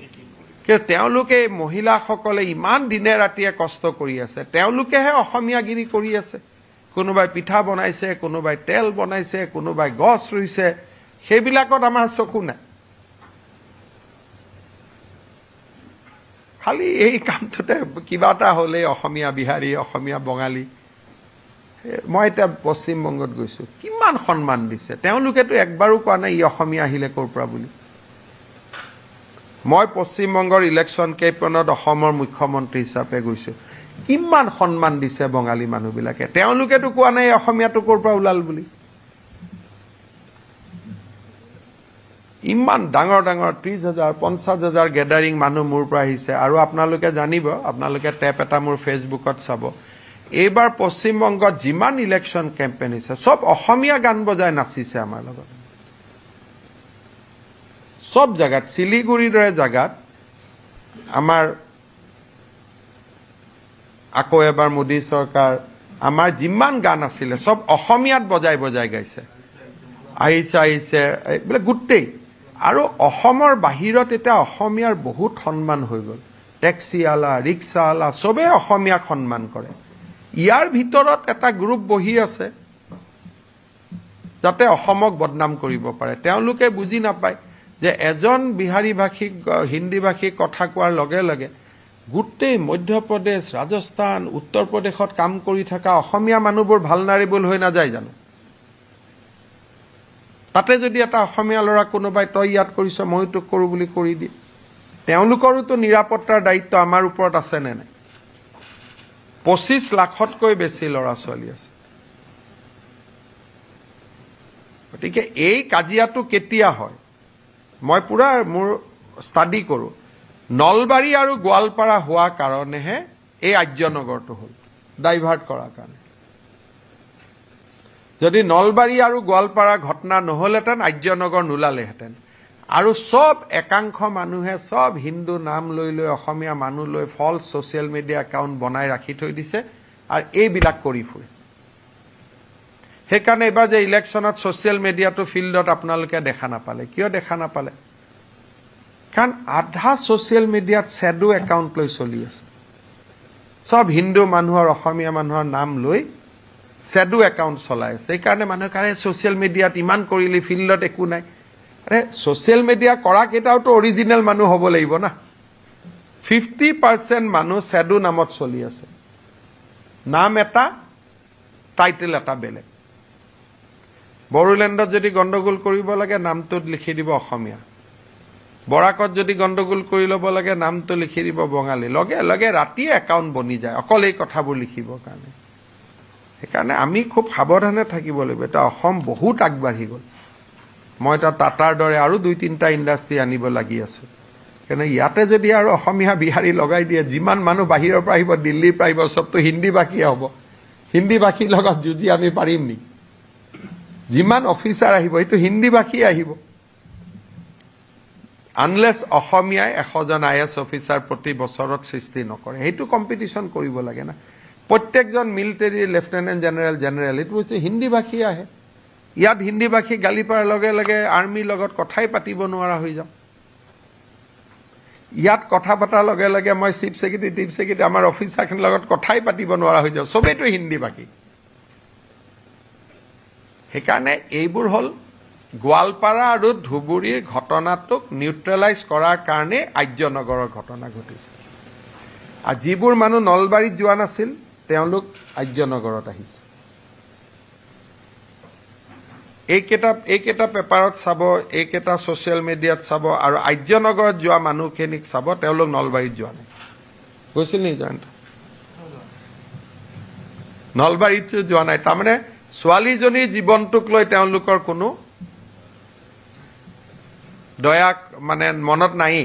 কিন্তু তেওঁলোকে মহিলাসকলে ইমান দিনে ৰাতিয়ে কষ্ট কৰি আছে তেওঁলোকেহে অসমীয়াগিৰি কৰি আছে কোনোবাই পিঠা বনাইছে কোনোবাই তেল বনাইছে কোনোবাই গছ ৰুইছে সেইবিলাকত আমাৰ চকু নাই খালি এই কামটোতে কিবা এটা হ'লে অসমীয়া বিহাৰী অসমীয়া বঙালী মই এতিয়া পশ্চিমবংগত গৈছো কিমান সন্মান দিছে তেওঁলোকেতো একবাৰো কোৱা নাই ই অসমীয়া আহিলে ক'ৰ পৰা বুলি মই পশ্চিমবংগৰ ইলেকশ্যন কেম্পেইনত অসমৰ মুখ্যমন্ত্ৰী হিচাপে গৈছো কিমান সন্মান দিছে বঙালী মানুহবিলাকে তেওঁলোকেতো কোৱা নাই অসমীয়াটো ক'ৰ পৰা ওলাল বুলি ইমান ডাঙৰ ডাঙৰ 30,000 50,000 গেদাৰিং মানুহ মোৰ পৰা আহিছে আৰু আপোনালোকে জানিব আপোনালোকে টেপ এটা মোৰ ফেচবুকত চাব এইবাৰ পশ্চিমবংগত যিমান ইলেকশ্যন কেম্পেইন হৈছে সব অসমীয়া গান বজাই নাচিছে আমাৰ লগত সব জায়গাত শিলিগুড়িৰ দৰে জায়গাত আমাৰ আকৌ এবাৰ মোদী চৰকাৰ আমাৰ যিমান গান আছিল সব অসমীয়াত বজাই বজাই গাইছে আহিছে আহিছে এইবিলাক গোটেই আৰু অসমৰ বাহিৰত এটা অসমীয়াৰ বহুত সন্মান হৈ গ'ল টেক্সি আলা ৰিক্সা আলা সবে অসমীয়াক সন্মান কৰে ইয়াৰ ভিতৰত এটা গ্ৰুপ বহি আছে যাতে অসমক বদনাম কৰিব পাৰে তেওঁলোকে বুজি নাপায় যে এজন বিহাৰী ভাষিক হিন্দী ভাষিক কথা কোৱাৰ লগে লগে গোটেই মধ্যপ্ৰদেশ ৰাজস্থান উত্তৰ প্ৰদেশত কাম কৰি থকা অসমীয়া মানুহবোৰ ভাল নাৰিবল হৈ নাযায় জানো তাতে যদি এটা অসমীয়া ল'ৰা কোনোবাই তই ইয়াত কৰিছ মই তোক কৰো বুলি কৰি দি তেওঁলোকৰোতো নিৰাপত্তাৰ দায়িত্ব আমাৰ ওপৰত আছে নে নাই 25 লাখতকৈ বেছি ল'ৰা ছোৱালী আছে গতিকে এই কাজিয়াটো কেতিয়া হয় মই পুৰা মোৰ ষ্টাডি কৰো নলবাৰী আৰু গোৱালপাৰা হোৱা কাৰণেহে এই আৰ্যনগৰটো হ'ল ডাইভাৰ্ট কৰাৰ কাৰণে যদি নলবাৰী আৰু গোৱালপাৰা ঘটনা নহলহেঁতেন আৰ্যনগৰ নোলালেহেঁতেন আৰু সব একাংশ মানুহে সব হিন্দু নাম লৈ লৈ অসমীয়া মানুহ লৈ ফলছ ছ'চিয়েল মিডিয়া একাউণ্ট বনাই ৰাখি থৈ দিছে আৰু এইবিলাক কৰি ফুৰে সেইকাৰণে এবাৰ যে ইলেকশ্যনত ছ'চিয়েল মিডিয়াটো ফিল্ডত আপোনালোকে দেখা নাপালে কিয় দেখা নাপালে কাৰণ আধা ছ'চিয়েল মিডিয়াত শ্বেডো একাউণ্ট লৈ চলি আছে সব হিন্দু মানুহৰ অসমীয়া মানুহৰ নাম লৈ শ্বেডো একাউণ্ট চলাই আছে সেইকাৰণে মানুহে কাৰে ছ'চিয়েল মিডিয়াত ইমান কৰিলে ফিল্ডত একো নাই আৰে ছ'চিয়েল মিডিয়া কৰা কেইটাওতো অৰিজিনেল মানুহ হ'ব লাগিব না 50% মানুহ শ্বেডো নামত চলি আছে নাম এটা টাইটেল এটা বেলেগ বড়োলেণ্ডত যদি গণ্ডগোল কৰিব লাগে নামটোত লিখি দিব অসমীয়া বৰাকত যদি গণ্ডগোল কৰি ল'ব লাগে নামটো লিখি দিব বঙালী লগে লগে ৰাতিয়ে একাউণ্ট বনি যায় অকল এই কথাবোৰ লিখিবৰ কাৰণে সেইকাৰণে আমি খুব সাৱধানে থাকিব লাগিব এটা অসম বহুত আগবাঢ়ি গ'ল মই এটা টাটাৰ দৰে আৰু 2-3টা ইণ্ডাষ্ট্ৰী আনিব লাগি আছো কিন্তু ইয়াতে যদি আৰু অসমীয়া বিহাৰী লগাই দিয়ে যিমান মানুহ বাহিৰৰ পৰা আহিব দিল্লীৰ পৰা আহিব সবটো হিন্দী ভাষী হ'ব হিন্দী ভাষীৰ লগত যুঁজি আমি পাৰিম নি যিমান অফিচাৰ আহিব এইটো হিন্দী ভাষী আহিব আনলেছ অসমীয়াই 100জন IAS অফিচাৰ প্ৰতি বছৰত সৃষ্টি নকৰে সেইটো কম্পিটিশ্যন কৰিব লাগে না প্ৰত্যেকজন মিলিটাৰী লেফটেনেণ্ট জেনেৰেল এইটো হৈছে হিন্দী ভাষী আহে ইয়াত হিন্দী ভাষী গালি পাৰ লগে লগে আৰ্মিৰ লগত কথাই পাতিব নোৱাৰা হৈ যাম ইয়াত কথা পতাৰ লগে লগে মই চিফ ছেক্ৰেটাৰী আমাৰ অফিচাৰখিনিৰ লগত কথাই পাতিব নোৱাৰা হৈ যাওঁ চবেইতো হিন্দী ভাষী সেইকাৰণে এইবোৰ হ'ল গোৱালপাৰা আৰু ধুবুৰীৰ ঘটনাটোক নিউট্ৰেলাইজ কৰাৰ কাৰণে আৰ্যনগৰৰ ঘটনা ঘটিছে আৰু যিবোৰ মানুহ নলবাৰীত যোৱা নাছিল তেওঁলোক আৰ্যনগৰত আহিছে এইকেইটা পেপাৰত চাব এইকেইটা ছ'চিয়েল মিডিয়াত চাব আৰু আৰ্যনগৰত যোৱা মানুহখিনিক চাব তেওঁলোক নলবাৰীত যোৱা নাই গৈছিল নি জয়ন্ত নলবাৰীত যোৱা নাই তাৰমানে ছোৱালীজনীৰ জীৱনটোক লৈ তেওঁলোকৰ কোনো দয়া মানে মনত নাই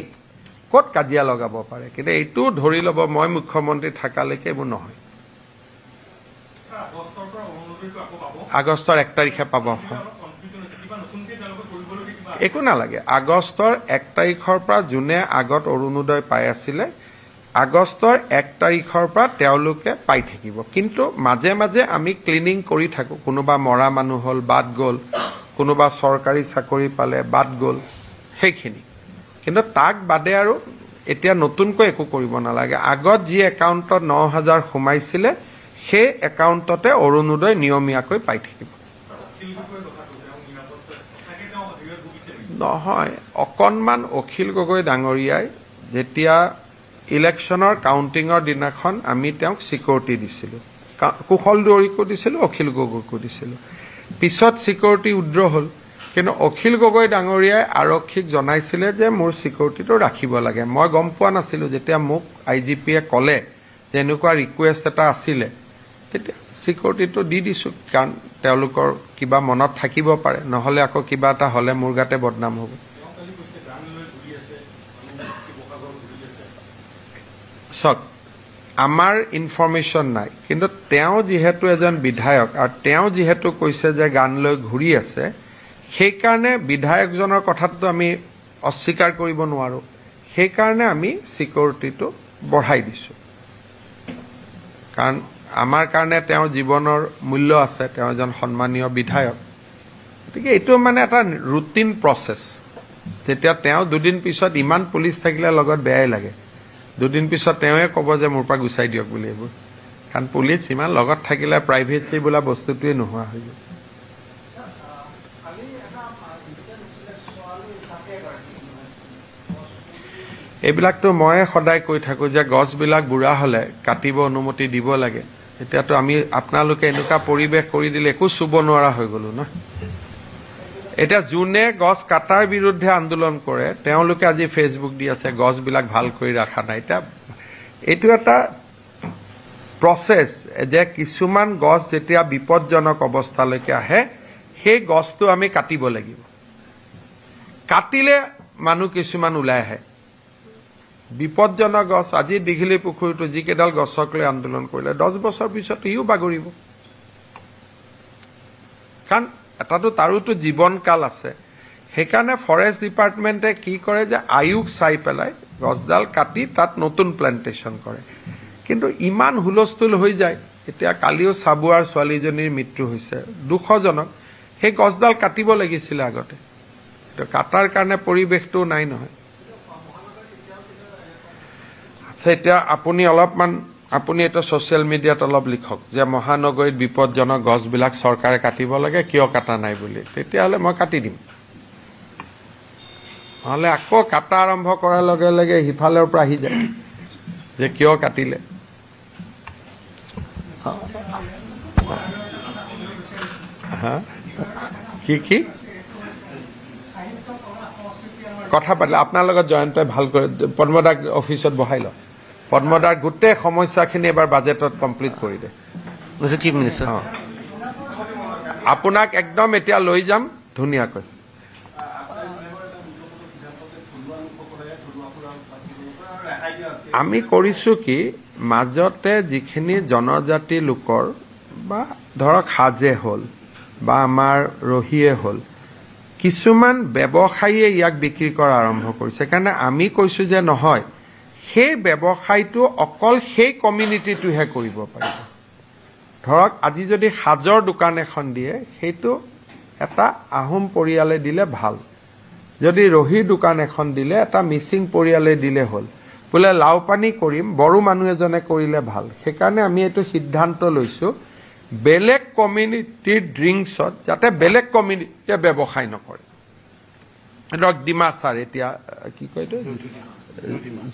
ক'ত কাজিয়া লগাব পাৰে কিন্তু এইটো ধৰি ল'ব মই মুখ্যমন্ত্ৰী থাকালৈকে এইবোৰ নহয় আগষ্টৰ 1 তাৰিখে পাব একো নালাগে আগষ্টৰ 1 তাৰিখৰ পৰা যোনে আগত অৰুণোদয় পাই আছিলে আগষ্টৰ 1 তাৰিখৰ পৰা তেওঁলোকে পাই থাকিব কিন্তু মাজে মাজে আমি ক্লিনিং কৰি থাকো কোনোবা মৰা মানুহ হ'ল বাদ গ'ল কোনোবা চৰকাৰী চাকৰি পালে বাদ গ'ল সেইখিনি কিন্তু তাক বাদে আৰু এতিয়া নতুনকৈ একো কৰিব নালাগে আগত যি একাউণ্টত 9,000 সোমাইছিলে সেই একাউণ্টতে অৰুণোদয় নিয়মীয়াকৈ পাই থাকিব নহয় অকণমান অখিল গগৈ ডাঙৰীয়াই যেতিয়া ইলেকশ্যনৰ কাউণ্টিঙৰ দিনাখন আমি তেওঁক ছিকিউৰিটি দিছিলোঁ কুশল দুৱৰীকো দিছিলোঁ অখিল গগৈকো দিছিলোঁ পিছত ছিকিউৰিটি উইড্ৰ হ'ল কিন্তু অখিল গগৈ ডাঙৰীয়াই আৰক্ষীক জনাইছিলে যে মোৰ ছিকিউৰিটিটো ৰাখিব লাগে মই গম পোৱা নাছিলোঁ যেতিয়া মোক IGPয়ে ক'লে যে এনেকুৱা ৰিকুৱেষ্ট এটা আছিলে তেতিয়া ছিকিউৰিটিটো দি দিছোঁ কাৰণ তেওঁলোকৰ কিবা মনত থাকিব পাৰে নহ'লে আকৌ কিবা এটা হ'লে মোৰ গাতে বদনাম হ'ব চক আমাৰ ইনফৰমেশ্যন নাই কিন্তু তেওঁ যিহেতু এজন বিধায়ক আৰু তেওঁ যিহেতু কৈছে যে গান লৈ ঘূৰি আছে সেইকাৰণে বিধায়কজনৰ কথাটো আমি অস্বীকাৰ কৰিব নোৱাৰোঁ সেইকাৰণে আমি ছিকিউৰিটিটো বঢ়াই দিছোঁ কাৰণ আমাৰ কাৰণে তেওঁৰ জীৱনৰ মূল্য আছে তেওঁ এজন সন্মানীয় বিধায়ক গতিকে এইটো মানে এটা ৰুটিন প্ৰচেছ যেতিয়া তেওঁ দুদিন পিছত ইমান পুলিচ থাকিলে লগত বেয়াই লাগে দুদিন পিছত তেওঁৱে ক'ব যে মোৰ পৰা গুচাই দিয়ক বুলি এইবোৰ কাৰণ পুলিচ ইমান লগত থাকিলে প্ৰাইভেচি বোলা বস্তুটোৱে নোহোৱা হৈ যায় এইবিলাকতো মই সদায় কৈ থাকোঁ যে গছবিলাক বুঢ়া হ'লে কাটিব অনুমতি দিব লাগে এতিয়াতো আমি আপোনালোকে এনেকুৱা পৰিৱেশ কৰি দিলে একো চুব নোৱাৰা হৈ গ'লো ন এতিয়া যোনে গছ কাটাৰ বিৰুদ্ধে আন্দোলন কৰে তেওঁলোকে আজি ফেচবুক দি আছে গছবিলাক ভাল কৰি ৰখা নাই এতিয়া এইটো এটা প্ৰচেছ যে কিছুমান গছ যেতিয়া বিপদজনক অৱস্থালৈকে আহে সেই গছটো আমি কাটিব লাগিব কাটিলে মানুহ কিছুমান ওলাই আহে বিপদজনক গছ আজি দীঘলী পুখুৰীটো যিকেইডাল গছক লৈ আন্দোলন কৰিলে 10 বছৰ পিছত ইও বাগৰিব কাৰণ এটাতো তাৰোতো জীৱনকাল আছে সেইকাৰণে ফৰেষ্ট ডিপাৰ্টমেণ্টে কি কৰে যে আয়ুক চাই পেলাই গছডাল কাটি তাত নতুন প্লেণ্টেশ্যন কৰে কিন্তু ইমান হুলস্থুল হৈ যায় এতিয়া কালিও চাবুৱাৰ ছোৱালীজনীৰ মৃত্যু হৈছে দুখজনক সেই গছডাল কাটিব লাগিছিলে আগতে কিন্তু কাটাৰ কাৰণে পৰিৱেশটো নাই নহয় এতিয়া আপুনি অলপমান আপুনি এটা ছ'চিয়েল মিডিয়াত অলপ লিখক যে মহানগৰীত বিপদজনক গছবিলাক চৰকাৰে কাটিব লাগে কিয় কাটা নাই বুলি তেতিয়াহ'লে মই কাটি দিম নহ'লে আকৌ কাটা আৰম্ভ কৰাৰ লগে লগে সিফালৰ পৰা আহি যায় যে কিয় কাটিলে কি কথা পাতিলে আপোনাৰ লগত জয়ন্তই ভাল কৰি পদ্মদাক অফিচত বহাই লওক পদ্মদাৰ গোটেই সমস্যাখিনি এবাৰ বাজেটত কমপ্লিট কৰি দে
চিফ মিনিষ্টাৰ
আপোনাক একদম এতিয়া লৈ যাম ধুনীয়াকৈ আমি কৰিছোঁ কি মাজতে যিখিনি জনজাতি লোকৰ বা ধৰক হাজে হ'ল বা আমাৰ ৰহিয়ে হ'ল কিছুমান ব্যৱসায়ীয়ে ইয়াক বিক্ৰী কৰা আৰম্ভ কৰিছে কাৰণে আমি কৈছোঁ যে নহয় সেই ব্যৱসায়টো অকল সেই কমিউনিটিটোহে কৰিব পাৰিব ধৰক আজি যদি সাজৰ দোকান এখন দিয়ে সেইটো এটা আহোম পৰিয়ালে দিলে ভাল যদি ৰহিৰ দোকান এখন দিলে এটা মিচিং পৰিয়ালে দিলে হ'ল বোলে লাওপানী কৰিম বড়ো মানুহ এজনে কৰিলে ভাল সেইকাৰণে আমি এইটো সিদ্ধান্ত লৈছোঁ বেলেগ কমিউনিটিৰ ড্ৰিংকছত যাতে বেলেগ কমিউনিটিয়ে ব্যৱসায় নকৰে ধৰক ডিমাচাৰ এতিয়া কি কয় এইটো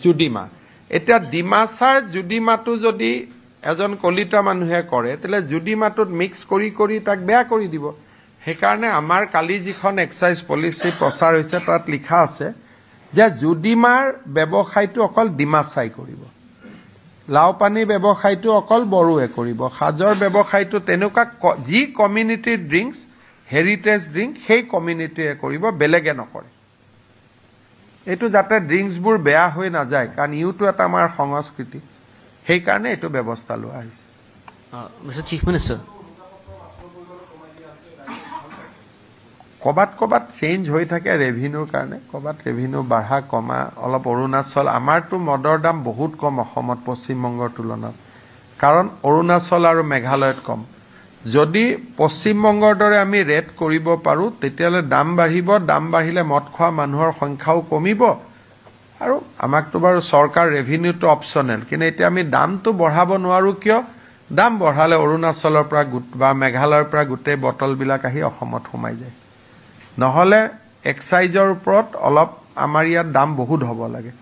জুডিমা এতিয়া ডিমাচাৰ জুডিমাটো যদি এজন কলিতা মানুহে কৰে তেতিয়াহ'লে জুডিমাটোত মিক্স কৰি তাক বেয়া কৰি দিব সেইকাৰণে আমাৰ কালি যিখন এক্সাইজ পলিচি প্ৰচাৰ হৈছে তাত লিখা আছে যে জুডিমাৰ ব্যৱসায়টো অকল ডিমাচাই কৰিব লাওপানীৰ ব্যৱসায়টো অকল বড়োৱে কৰিব সাজৰ ব্যৱসায়টো তেনেকুৱা যি কমিউনিটিৰ ড্ৰিংকছ হেৰিটেজ ড্ৰিংক সেই কমিউনিটিয়ে কৰিব বেলেগে নকৰে এইটো যাতে ড্ৰিংকছবোৰ বেয়া হৈ নাযায় কাৰণ ইউটো এটা আমাৰ সংস্কৃতি সেইকাৰণে এইটো ব্যৱস্থা লোৱা হৈছে
মিষ্টাৰ চিফ মিনিষ্টাৰ
ক'ৰবাত চেঞ্জ হৈ থাকে ৰেভিনিউৰ কাৰণে ক'ৰবাত ৰেভিনিউ বাঢ়া কমা অলপ অৰুণাচল আমাৰতো মদৰ দাম বহুত কম অসমত পশ্চিমবংগৰ তুলনাত কাৰণ অৰুণাচল আৰু মেঘালয়ত কম যদি পশ্চিমবংগৰ দৰে আমি ৰেট কৰিব পাৰোঁ তেতিয়াহ'লে দাম বাঢ়িব দাম বাঢ়িলে মদ খোৱা মানুহৰ সংখ্যাও কমিব আৰু আমাকতো বাৰু চৰকাৰ ৰেভিনিউটো অপশ্যনেল, কিন্তু এতিয়া আমি দামটো বঢ়াব নোৱাৰোঁ কিয়? দাম বঢ়ালে অৰুণাচলৰ পৰা বা মেঘালয়ৰ পৰা গোটেই বটলবিলাক আহি অসমত সোমাই যায়। নহ'লে এক্সাইজৰ ওপৰত অলপ আমাৰ ইয়াত দাম বহুত হ'ব লাগে।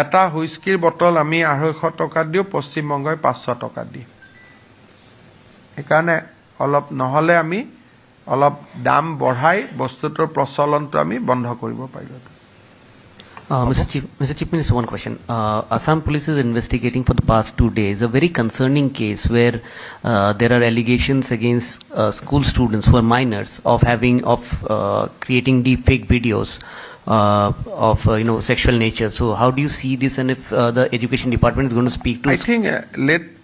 এটা হুইস্কিৰ বটল আমি 250 টকা দিওঁ, পশ্চিমবংগই 500 টকা দিয়ে। সেইকাৰণে অলপ নহ'লে আমি অলপ দাম বঢ়াই বস্তুটোৰ প্ৰচলনটো আমি বন্ধ কৰিব পাৰিলোঁ।
Mr. Chief Minister, one question. Assam Police is investigating for the past 2 days a very concerning case where there are allegations against school students who are minors of creating deep fake videos of sexual nature. So how do you see this, and if the education department is going to speak to?
I think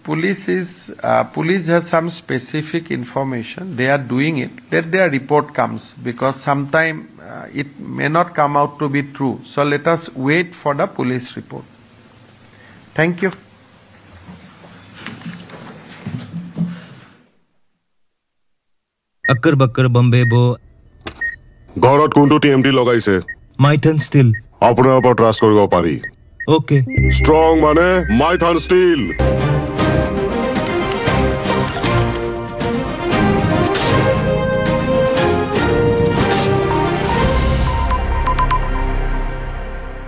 police has some specific information. They are doing it. Let their report comes, because sometime it may not come out to be true. So let us wait for the police report. Thank you.
Akkar bakkar Bombay bo.
ঘৰত কোনটো TMT লগাইছে?
Mython Steel.
আপোনাৰ ওপৰত trust কৰিব পাৰি।
Okay.
Strong মানে Maithon steel.